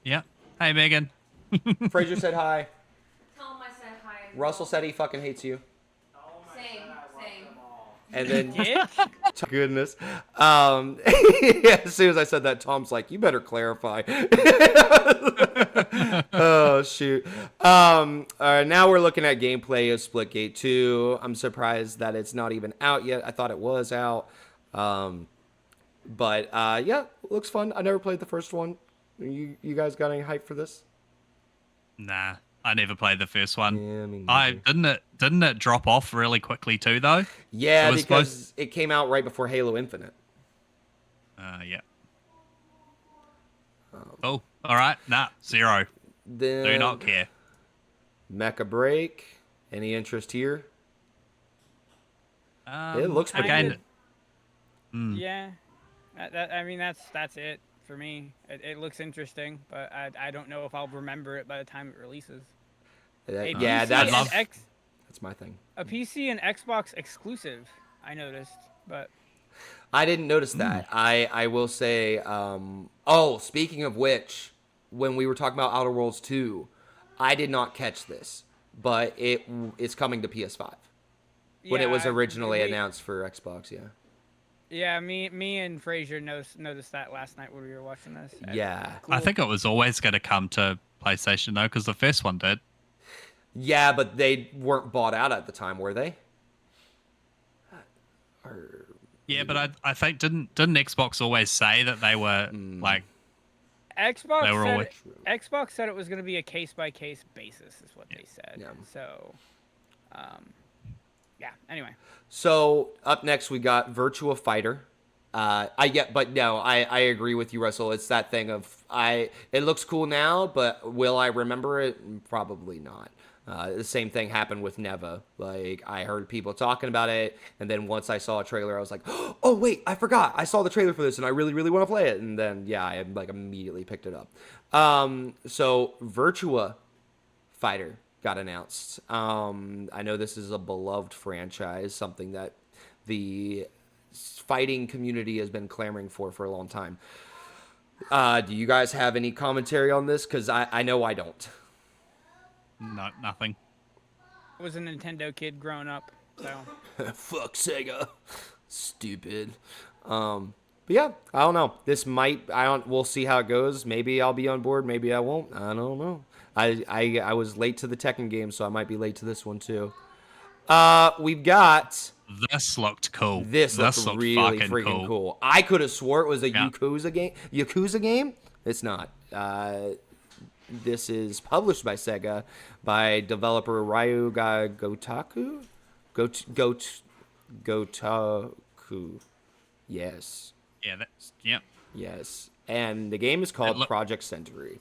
yeah. Hey, Megan. Fraser said hi. Tell him I said hi. Russell said he fucking hates you. Same. And then, Did? goodness. Yeah, as soon as I said that, Tom's like, you better clarify. Oh, shoot. All right, now we're looking at gameplay of Splitgate 2. I'm surprised that it's not even out yet. I thought it was out. But yeah, looks fun. I never played the first one. You guys got any hype for this? Nah, I never played the first one. Yeah, me I neither. didn't it drop off really quickly too though? Yeah, It was because it came out right before Halo Infinite. Yeah. Oh, all right. Nah, 0. Then Do not care. Mecha Break. Any interest here? It looks pretty again, good. Yeah. I mean, that's it for me. It looks interesting, but I don't know if I'll remember it by the time it releases. A Yeah, PC that's and that's my thing. a PC and Xbox exclusive, I noticed, but I didn't notice that. I will say, oh, speaking of which, when we were talking about Outer Worlds 2, I did not catch this, but it's coming to PS5 when it was originally announced for Xbox. Yeah. Yeah, me and Fraser noticed that last night when we were watching this. Yeah. Cool. I think it was always going to come to PlayStation though, because the first one did. Yeah, but they weren't bought out at the time, were they? Or, Yeah, but I think didn't Xbox always say that they were like Xbox they were said always Xbox said it was going to be a case by case basis, is what they said. Yeah. So, yeah. Anyway. So up next we got Virtua Fighter. I agree with you, Russell. It's that thing of it looks cool now, but will I remember it? Probably not. The same thing happened with Neva. Like, I heard people talking about it, and then once I saw a trailer, I was like, oh wait, I forgot. I saw the trailer for this, and I really, really want to play it. And then yeah, I like immediately picked it up. So Virtua Fighter got announced. I know this is a beloved franchise, something that the fighting community has been clamoring for a long time. Do you guys have any commentary on this? Because I know I don't. no nothing. I was a Nintendo kid growing up, so Fuck Sega. Stupid. But yeah, I don't know. This might. We'll see how it goes. Maybe I'll be on board. Maybe I won't. I don't know. I was late to the Tekken game, so I might be late to this one too. We've got. This looked cool. This looked really fucking freaking cool. I could have swore it was a Yeah. Yakuza game. It's not. This is published by Sega by developer Ryu Gotaku. Gotaku. Yes. Yeah, that's yeah. Yes. And the game is called look- Project Century.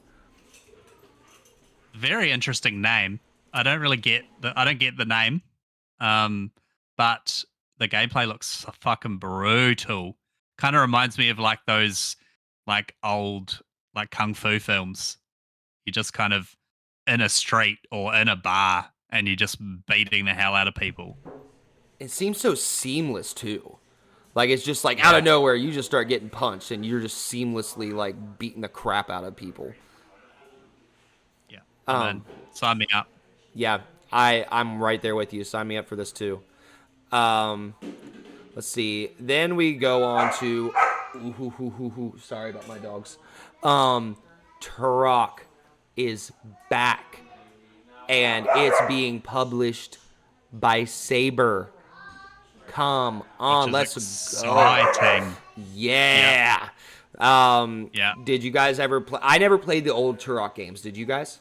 Very interesting name. I don't get the name. But the gameplay looks fucking brutal. Kind of reminds me of like those like old like kung fu films. You're just kind of in a street or in a bar and you're just beating the hell out of people. It seems so seamless too. Like it's just like out of nowhere you just start getting punched and you're just seamlessly like beating the crap out of people. Yeah. Sign me up. Yeah, I'm right there with you. Sign me up for this too. Let's see. Then we go on to sorry about my dogs. Turok is back. And it's being published by Saber. Come on, Which is let's go. exciting. Yeah. Yeah. Did you guys ever play? I never played the old Turok games. Did you guys?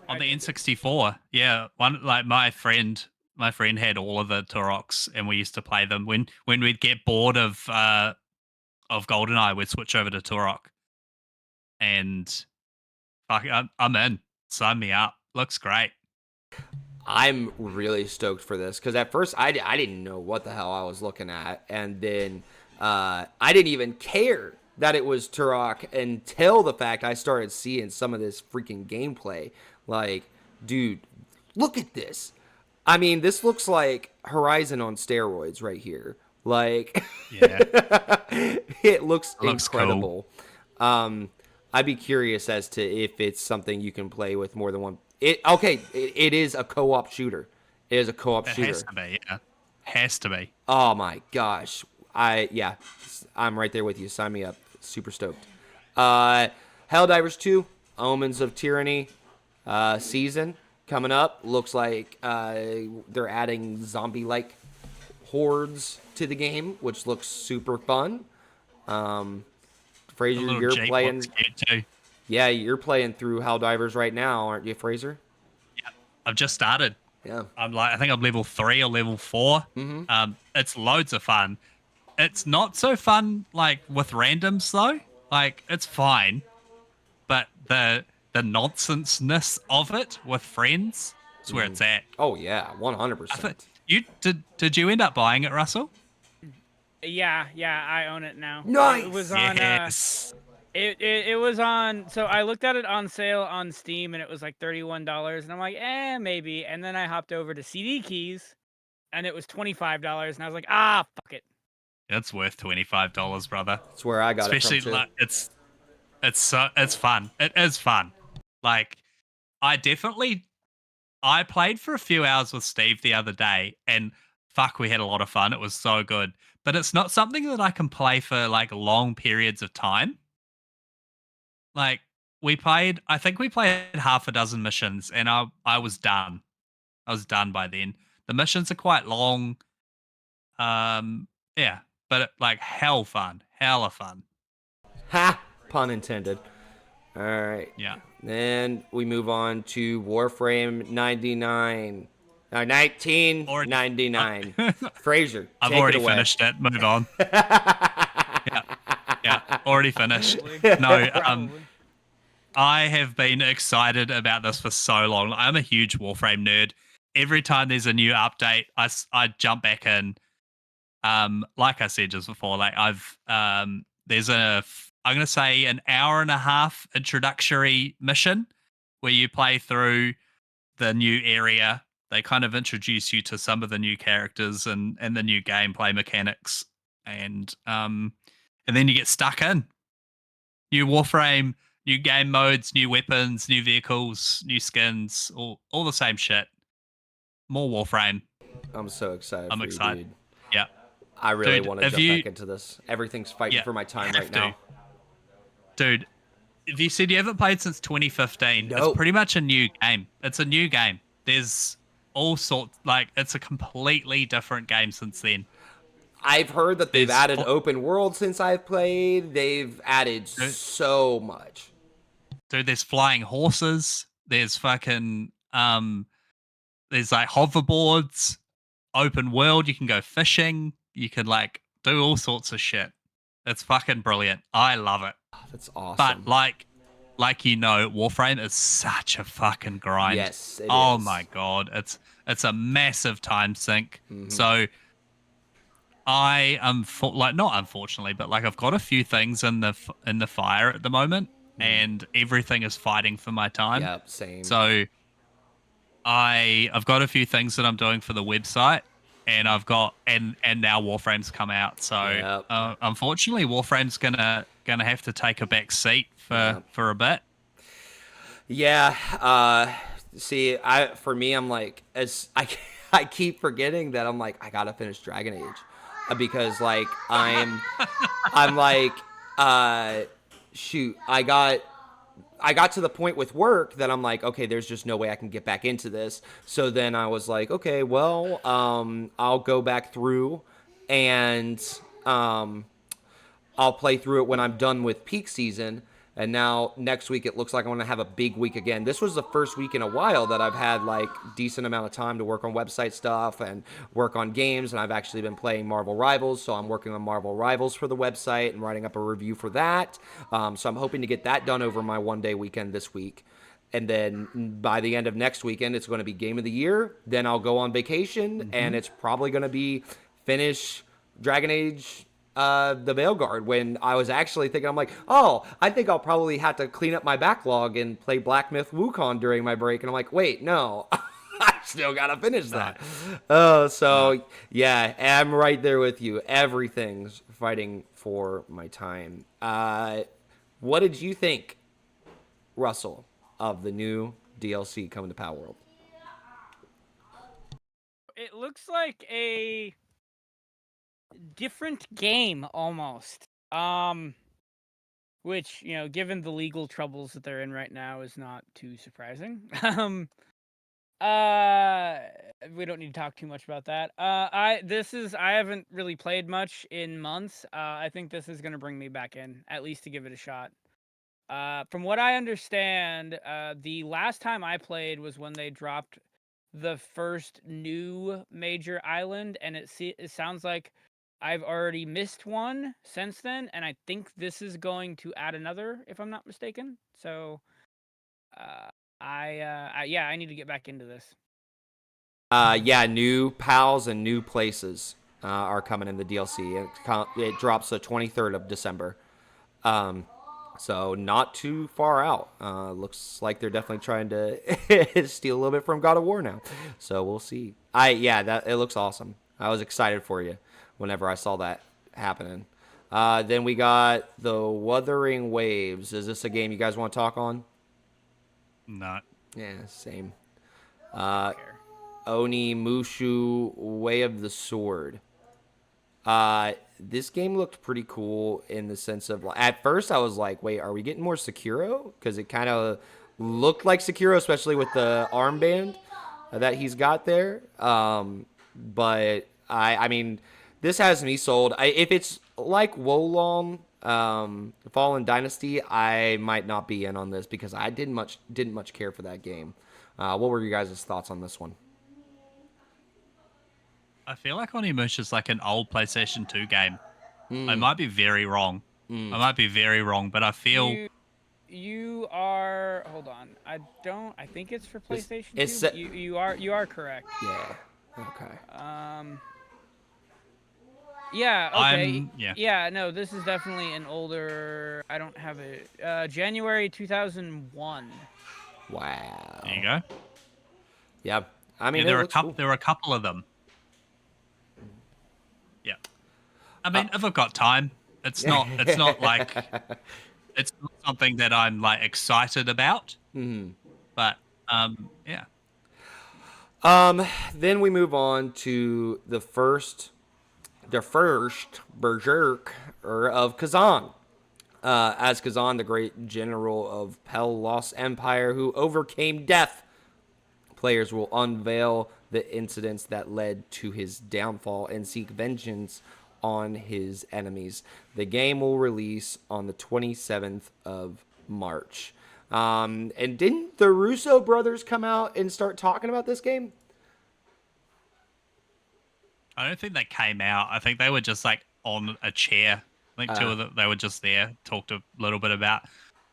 On the N64, yeah. One like my friend had all of the Toroks, and we used to play them when we'd get bored of GoldenEye, we'd switch over to Turok, and I'm in. Sign me up. Looks great. I'm really stoked for this because at first I didn't know what the hell I was looking at, and then I didn't even care that it was Turok until the fact I started seeing some of this freaking gameplay. Like, dude, look at this. I mean, this looks like Horizon on steroids right here. Like, Yeah. it looks Looks incredible. I'd be curious as to if it's something you can play with more than one. It is a co-op shooter. It is a co-op It shooter. has to be, yeah. Has to be. Oh my gosh. I'm right there with you. Sign me up. Super stoked. Helldivers 2, Omens of Tyranny season coming up. Looks like they're adding zombie-like hordes to the game, which looks super fun. Fraser, Little you're Jeep playing. looks cute too. Yeah, you're playing through Helldivers right now, aren't you, Fraser? Yeah. I've just started. Yeah. I think I'm level 3 or level 4. It's loads of fun. It's not so fun like with randoms though. Like it's fine, but the nonsenseness of it with friends is where it's at. Oh yeah, I 100%. think you did you end up buying it, Russell? Yeah, I own it now. Nice! It was on. Yes. It was on. So I looked at it on sale on Steam, and it was like $31, and I'm like, maybe. And then I hopped over to CD Keys, and it was $25, and I was like, fuck it. It's worth $25, brother. That's where I got Especially it from too. like it's fun. It is fun. Like I played for a few hours with Steve the other day, and fuck, we had a lot of fun. It was so good. But it's not something that I can play for like long periods of time. Like I think we played half a dozen missions, and I was done. I was done by then. The missions are quite long. Yeah, but like hella fun. Ha! Pun intended. All right. Yeah. Then we move on to Warframe 99. 1999. Fraser, I've take already it away. finished it. Move on. Yeah, already finished. No, Probably. I have been excited about this for so long. I'm a huge Warframe nerd. Every time there's a new update, I jump back in. Like I said just before, like there's I'm gonna say an hour and a half introductory mission where you play through the new area. They kind of introduce you to some of the new characters and the new gameplay mechanics, and then you get stuck in. New Warframe, new game modes, new weapons, new vehicles, new skins, all the same shit. More Warframe. I'm so excited I'm for excited. you, dude. Yeah. I really Dude, want to if jump you- back into this. Everything's fighting Yeah, for my time have right to. now. Dude, if you said you haven't played since 2015, Nope. it's pretty much a new game. It's a new game. There's all sorts, like, it's a completely different game since then. I've heard that they've There's added fo- open world since I've played. They've added so much. Dude, there's flying horses. There's fucking, there's like hoverboards, open world. You can go fishing. You can, like, do all sorts of shit. It's fucking brilliant. I love it. That's awesome. But like you know, Warframe is such a fucking grind. Yes, it oh is. my god, it's a massive time sink. Mhm. So I am not unfortunately, but like I've got a few things in the fire at the moment, and everything is fighting for my time. Yep, same. So I've got a few things that I'm doing for the website, and I've got and now Warframe's come out. So Yep. Unfortunately, Warframe's gonna have to take a back seat for a bit. Yeah. See, for me, I'm like, I keep forgetting that I'm like, I gotta finish Dragon Age, because like I'm like, shoot, I got to the point with work that I'm like, okay, there's just no way I can get back into this. So then I was like, okay, well, I'll go back through and I'll play through it when I'm done with peak season. And now next week it looks like I'm going to have a big week again. This was the first week in a while that I've had like decent amount of time to work on website stuff and work on games. And I've actually been playing Marvel Rivals. So I'm working on Marvel Rivals for the website and writing up a review for that. So I'm hoping to get that done over my one-day weekend this week. And then by the end of next weekend, it's going to be Game of the Year. Then I'll go on vacation, and it's probably going to be finish Dragon Age the Veilguard, when I was actually thinking, I'm like, oh, I think I'll probably have to clean up my backlog and play Black Myth Wukong during my break. And I'm like, wait, no, I still got to finish that. Oh, so yeah, I'm right there with you. Everything's fighting for my time. What did you think, Russell, of the new DLC coming to Power World? It looks like a different game almost. Which, you know, given the legal troubles that they're in right now, is not too surprising. We don't need to talk too much about that. I haven't really played much in months. I think this is gonna bring me back in, at least to give it a shot. From what I understand, the last time I played was when they dropped the first new major island, and it sounds like I've already missed one since then, and I think this is going to add another, if I'm not mistaken. So, I need to get back into this. Yeah, new pals and new places are coming in the DLC. It drops the 23rd of December. So not too far out. Looks like they're definitely trying to steal a little bit from God of War now. So we'll see. That it looks awesome. I was excited for you whenever I saw that happening. Then we got the Wuthering Waves. Is this a game you guys want to talk on? No. Yeah, same. Oni Mushu Way of the Sword. This game looked pretty cool in the sense of, at first I was like, wait, are we getting more Sekiro? Because it kind of looked like Sekiro, especially with the armband that he's got there. But I mean, this has me sold. If it's like Wolong, Fallen Dynasty, I might not be in on this because I didn't much care for that game. What were your guys' thoughts on this one? I feel like Onimusha is like an old PlayStation 2 game. I might be very wrong. I might be very wrong, but I feel You are. Hold on. I think it's for PlayStation it's 2. But you are correct. Yeah. Okay. Yeah. Okay. yeah. Yeah. No, this is definitely an older. I don't have it. January 2001. Wow. There you go. Yeah. I mean, there cool. are a couple of them. Yeah. I mean, if I've got time, it's not like it's not something that I'm like excited about. But yeah. Then we move on to the first berserk of Kazan. As Kazan, the great general of Pel Lost Empire who overcame death, players will unveil the incidents that led to his downfall and seek vengeance on his enemies. The game will release on the 27th of March. And didn't the Russo brothers come out and start talking about this game? I don't think they came out. I think they were just like on a chair. I think two of them, they were just there, talked a little bit about.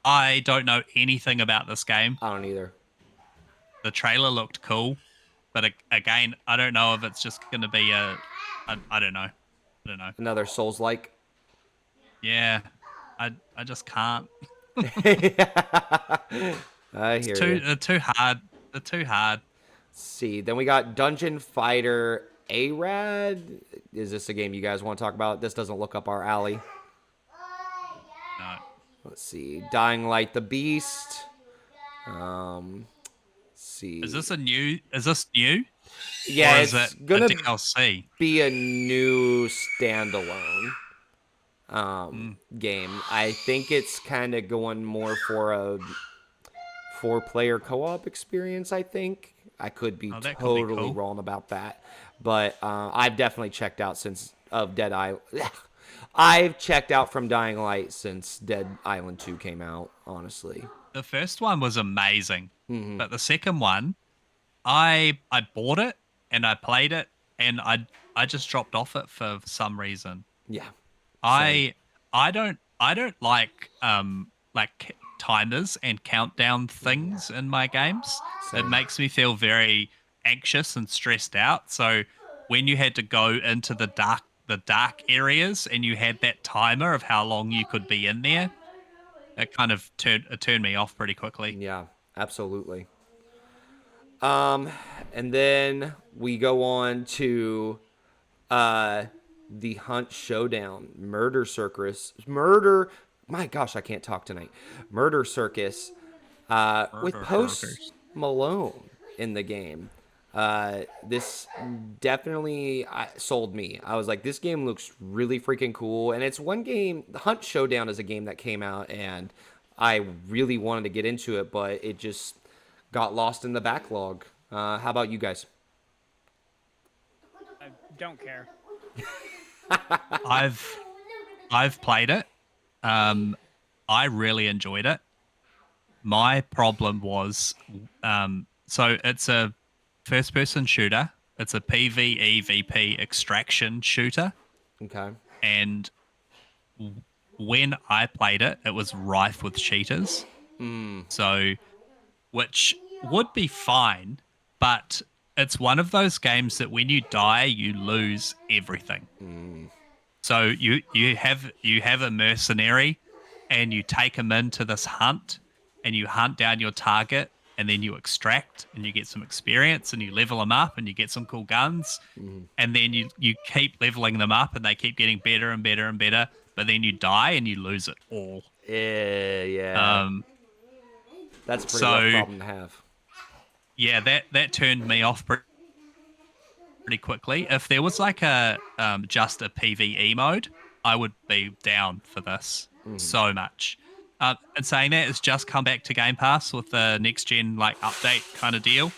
I don't know anything about this game. I don't either. The trailer looked cool, but again, I don't know if it's just going to be I don't know. Another Souls-like. Yeah, I just can't. I hear you. They're too hard. They're too hard. Let's see. Then we got Dungeon Fighter Arad. Is this a game you guys want to talk about? This doesn't look up our alley. No. Let's see. Dying Light the Beast. Let's see. Is this new? Yeah, or it's is it gonna a DLC? be a new standalone game. I think it's kind of going more for a 4-player co-op experience, I think. I could be totally wrong about that. But I've definitely checked out I've checked out from Dying Light since Dead Island 2 came out, honestly. The first one was amazing, but the second one, I bought it and I played it and I just dropped off it for some reason. Yeah. I don't like timers and countdown things in my games. It Same. makes me feel very anxious and stressed out. So when you had to go into the dark areas and you had that timer of how long you could be in there, it kind of turned me off pretty quickly. Yeah, absolutely. And then we go on to the Hunt Showdown, Murder. My gosh, I can't talk tonight. Murder Circus, with Murder Post Circus. Malone in the game. This definitely sold me. I was like, this game looks really freaking cool, and it's one game. The Hunt Showdown is a game that came out, and I really wanted to get into it, but it just got lost in the backlog. How about you guys? I don't care. I've played it. I really enjoyed it. My problem was, so it's a first-person shooter. It's a PvE/VP extraction shooter, Okay. and when I played it, it was rife with cheaters. So, which would be fine, but it's one of those games that when you die, you lose everything. So you have a mercenary, and you take him into this hunt, and you hunt down your target, and then you extract, and you get some experience, and you level them up, and you get some cool guns, and then you keep leveling them up, and they keep getting better and better and better. But then you die, and you lose it all. Yeah. That's a pretty so- rough problem to have. Yeah, that turned me off pretty quickly. If there was like a just a PvE mode, I would be down for this so much. And saying that, it's just come back to Game Pass with the next gen like update kind of deal.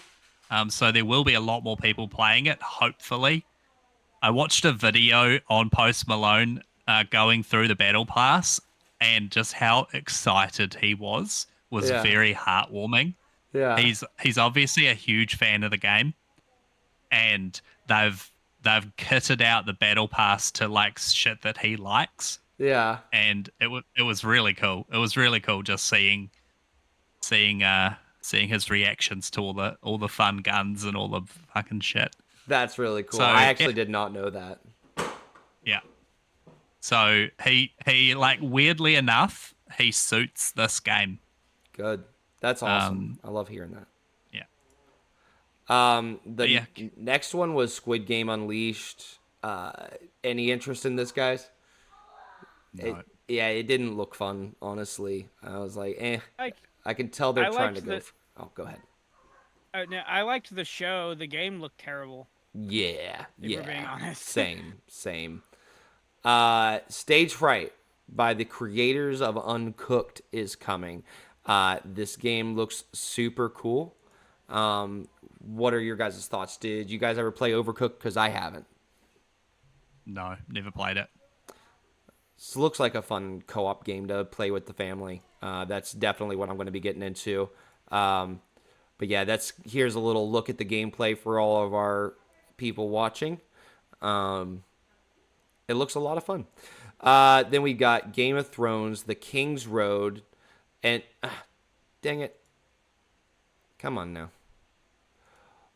So there will be a lot more people playing it, hopefully. I watched a video on Post Malone going through the battle pass, and just how excited he was Yeah. very heartwarming. Yeah. He's obviously a huge fan of the game, and they've kitted out the battle pass to like shit that he likes, Yeah. and it was really cool. It was really cool just seeing his reactions to all the fun guns and all the fucking shit. That's really cool. So, I actually yeah. did not know that. Yeah. So he like weirdly enough, he suits this game. Good. That's awesome. I love hearing that. Yeah. The Yeah. next one was Squid Game Unleashed. Any interest in this, guys? No. It didn't look fun, honestly. I was like, Like, I can tell they're I trying to liked go. the- Oh, go ahead. no, I liked the show. The game looked terrible. Yeah, If we're being honest. Same. Stage Fright by the creators of Uncooked is coming. This game looks super cool. What are your guys' thoughts? Did you guys ever play Overcooked? Because I haven't. No, never played it. This looks like a fun co-op game to play with the family. That's definitely what I'm going to be getting into. But yeah, here's a little look at the gameplay for all of our people watching. It looks a lot of fun. Then we got Game of Thrones, The King's Road, and dang it. Come on now.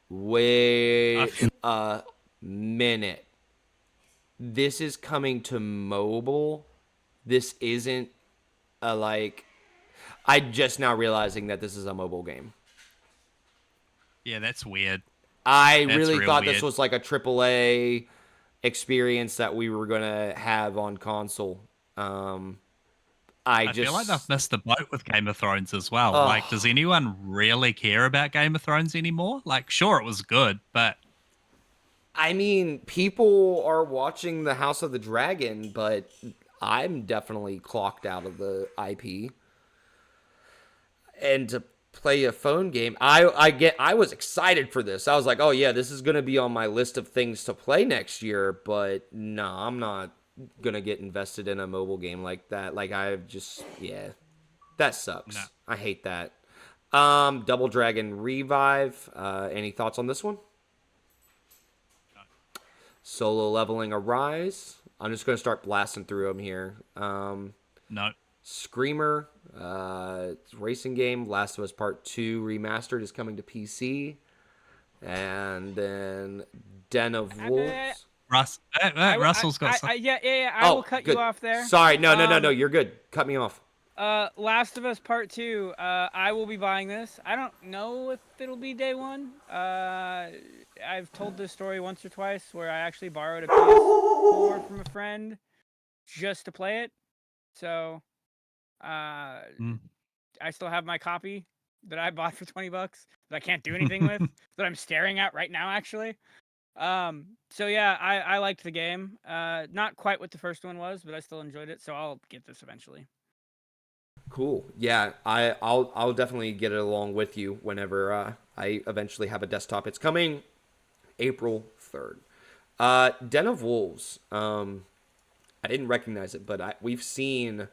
Wait a minute. This is coming to mobile. This isn't a I just now realizing that this is a mobile game. Yeah, that's weird. I That's really real thought weird. this was like a AAA experience that we were gonna have on console. I feel like they've missed the boat with Game of Thrones as well. Like, does anyone really care about Game of Thrones anymore? Like, sure, it was good, but I mean, people are watching the House of the Dragon, but I'm definitely clocked out of the IP. And to play a phone game, I was excited for this. I was like, oh yeah, this is gonna be on my list of things to play next year. But no, I'm not gonna get invested in a mobile game like that. Like that sucks. No. I hate that. Double Dragon Revive. Any thoughts on this one? Solo Leveling Arise. I'm just gonna start blasting through them here. no. Screamer, racing game. Last of Us Part 2 Remastered is coming to PC. And then Den of Wolves. Russell's got some. Yeah. I will cut good. you off there. Sorry, no. You're good. Cut me off. Last of Us Part 2. I will be buying this. I don't know if it'll be day one. I've told this story once or twice where I actually borrowed a PS4 from a friend just to play it. So, I still have my copy that I bought for $20 that I can't do anything with, that I'm staring at right now, actually. So yeah, I liked the game. Not quite what the first one was, but I still enjoyed it. So I'll get this eventually. Cool. Yeah, I'll definitely get it along with you whenever I eventually have a desktop. It's coming April 3rd. Den of Wolves. I didn't recognize it, but we've seen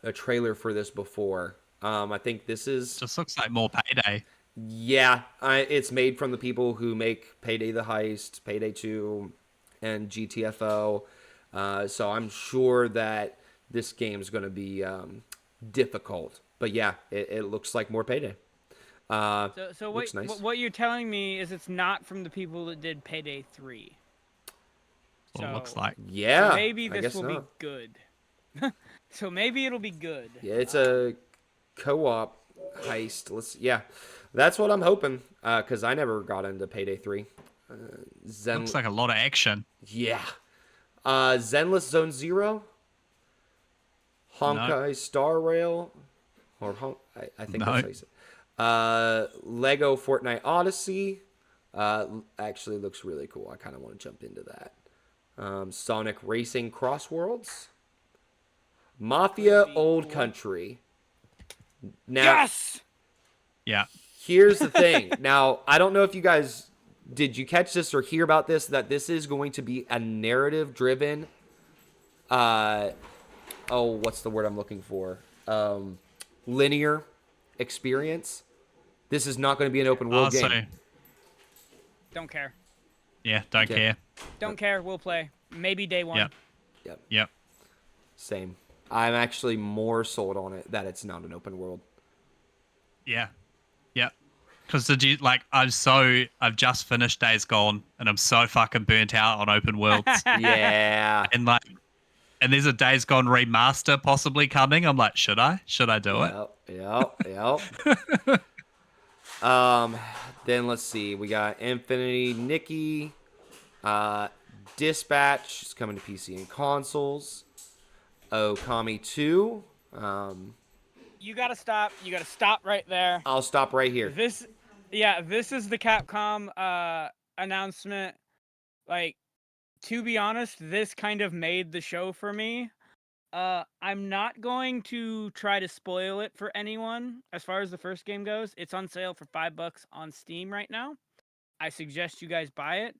a trailer for this before. I think this is Just looks like more Payday. Yeah, it's made from the people who make Payday the Heist, Payday 2, and GTFO. So I'm sure that this game's going to be difficult. But yeah, it looks like more Payday. So looks nice. what you're telling me is it's not from the people that did Payday 3. What it looks like. Yeah, So maybe I this guess will not. be good. So maybe it'll be good. Yeah, it's a co-op heist. That's what I'm hoping. Because I never got into Payday 3. Looks like a lot of action. Yeah. Zenless Zone Zero. Honkai Star Rail. I think that's how you say it. Lego Fortnite Odyssey. Actually looks really cool. I kind of want to jump into that. Sonic Racing Cross Worlds. Mafia Old Country. Now, Yes! Yeah. here's the thing. Now, I don't know if you guys did you catch this or hear about this, that this is going to be a narrative driven what's the word I'm looking for? Linear experience. This is not going to be an open world game. Don't care. Yeah, don't care. Don't care. We'll play. Maybe day one. Yep. Same. I'm actually more sold on it that it's not an open world. Yeah. Because I've just finished Days Gone and I'm so fucking burnt out on open worlds. Yeah. And there's a Days Gone remaster possibly coming. I'm like, should I do it? Yep. Then let's see. We got Infinity Nikki. Dispatch is coming to PC and consoles. Okami 2. You gotta stop. You gotta stop right there. I'll stop right here. This is the Capcom announcement. Like, to be honest, this kind of made the show for me. I'm not going to try to spoil it for anyone. As far as the first game goes, it's on sale for $5 on Steam right now. I suggest you guys buy it.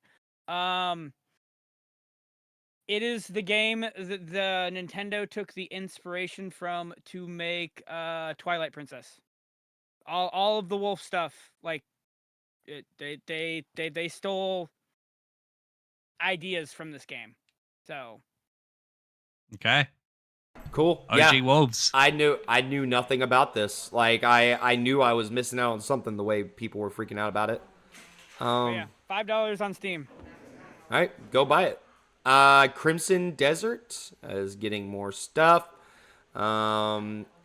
It is the game that the Nintendo took the inspiration from to make Twilight Princess. All of the wolf stuff, like they stole ideas from this game. So Okay. Cool. OG Wolves. I knew nothing about this. Like I knew I was missing out on something the way people were freaking out about it. $5 on Steam. All right, go buy it. Crimson Desert is getting more stuff.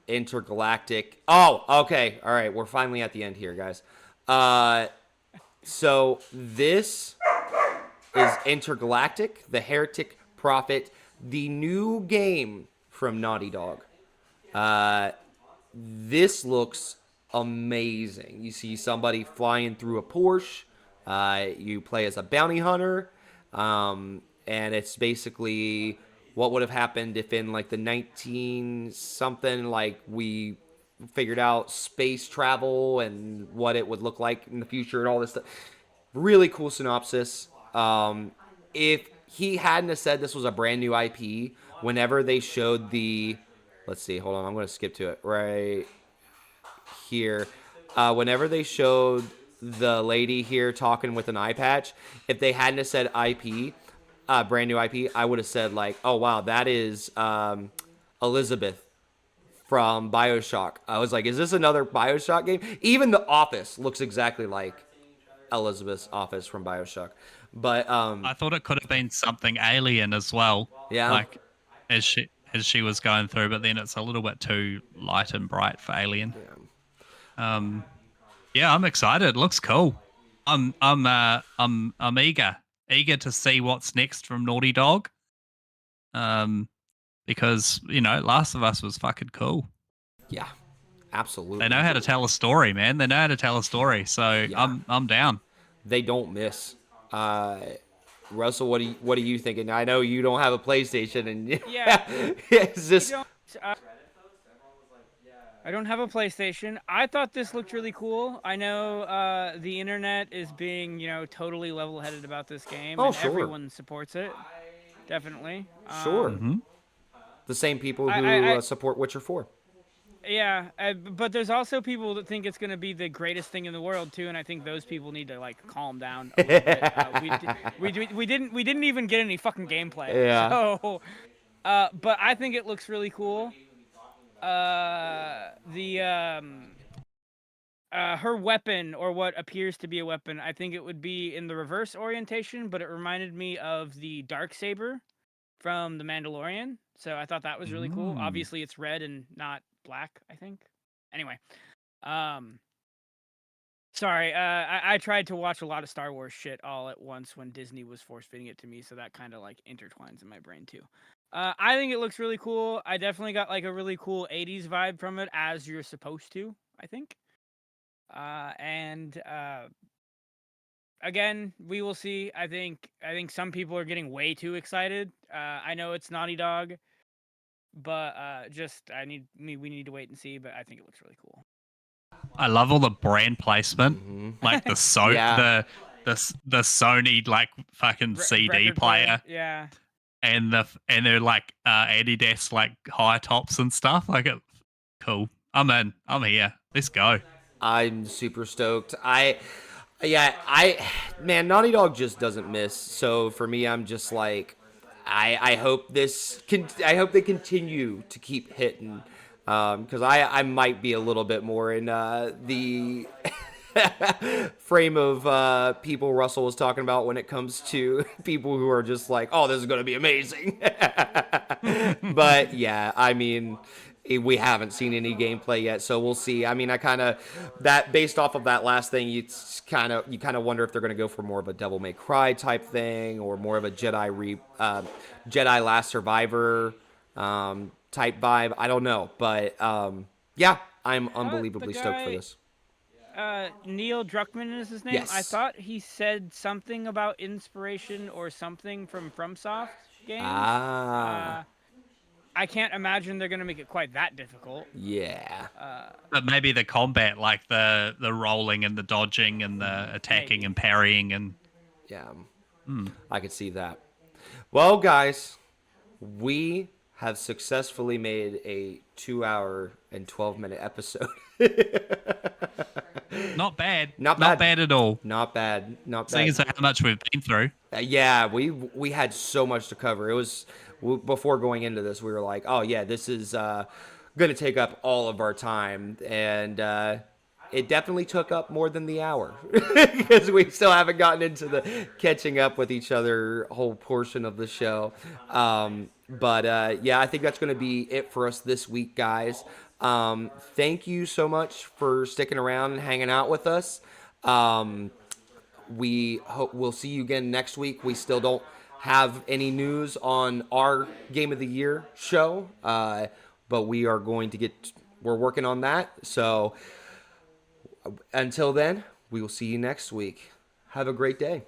Intergalactic. Oh, okay. All right, we're finally at the end here, guys. So this is Intergalactic, the Heretic Prophet, the new game from Naughty Dog. This looks amazing. You see somebody flying through a Porsche. You play as a bounty hunter. And it's basically what would have happened if in like the 19-something, like we figured out space travel and what it would look like in the future and all this stuff. Really cool synopsis. If he hadn't have said this was a brand new IP, whenever they showed the... Let's see, hold on, I'm going to skip to it right here. Whenever they showed the lady here talking with an eye patch, if they hadn't have said IP... brand new IP, I would have said like, oh wow, that is Elizabeth from BioShock. I was like, is this another BioShock game? Even the office looks exactly like Elizabeth's office from BioShock. But I thought it could have been something alien as well. Yeah. Like as she was going through, but then it's a little bit too light and bright for alien. Yeah, I'm excited. It looks cool. I'm eager to see what's next from Naughty Dog. Because Last of Us was fucking cool. yeah, absolutely. They know how to tell a story, man. They know how to tell a story. So Yeah. I'm down. They don't miss. Russell, what are you thinking? I know you don't have a PlayStation, and Yeah. is this? I don't have a PlayStation. I thought this looked really cool. I know the internet is being, totally level-headed about this game, Oh, and sure. everyone supports it. Definitely. Sure. Mm-hmm. The same people who I support Witcher 4. Yeah, but there's also people that think it's going to be the greatest thing in the world too, and I think those people need to calm down a little bit. We didn't even get any fucking gameplay. Yeah. So, but I think it looks really cool. Her weapon, or what appears to be a weapon, I think it would be in the reverse orientation, but it reminded me of the Darksaber from The Mandalorian. So I thought that was really cool. Obviously, it's red and not black, I think. Anyway, sorry, I tried to watch a lot of Star Wars shit all at once when Disney was force-feeding it to me, so that kind of intertwines in my brain too. I think it looks really cool. I definitely got a really cool 80s vibe from it, as you're supposed to, I think. Again, we will see. I think some people are getting way too excited. I know it's Naughty Dog, but we need to wait and see. But I think it looks really cool. I love all the brand placement, like the Yeah. the Sony fucking CD Record player, yeah. and they're Adidas high tops and stuff. Cool. I'm in. I'm here. Let's go. I'm super stoked. Man, Naughty Dog just doesn't miss. So for me, I'm just I hope I hope they continue to keep hitting, because I might be a little bit more in the frame of people Russell was talking about when it comes to people who are just oh, this is going to be amazing. But yeah, I mean, we haven't seen any gameplay yet, so we'll see. I mean, that based off of that last thing, you kind of wonder if they're going to go for more of a Devil May Cry type thing, or more of a Jedi Last Survivor type vibe. I don't know, but yeah, I'm unbelievably stoked for this. Neil Druckmann is his name. Yes. I thought he said something about inspiration or something from FromSoft games. I can't imagine they're gonna make it quite that difficult. Yeah. But maybe the combat, the rolling and the dodging and the attacking and parrying and Yeah. I could see that. Well, guys, we have successfully made a 2-hour and 12-minute episode. not bad. Not Not bad. bad at all. Not bad. Seeing as how much we've been through. Yeah, we had so much to cover. It was before going into this, we were like, oh yeah, this is going to take up all of our time, and it definitely took up more than the hour because we still haven't gotten into the catching up with each other whole portion of the show. But yeah, I think that's going to be it for us this week, guys. Thank you so much for sticking around and hanging out with us. We hope we'll see you again next week. We still don't have any news on our Game of the Year show, but we are going to we're working on that. So until then, we will see you next week. Have a great day.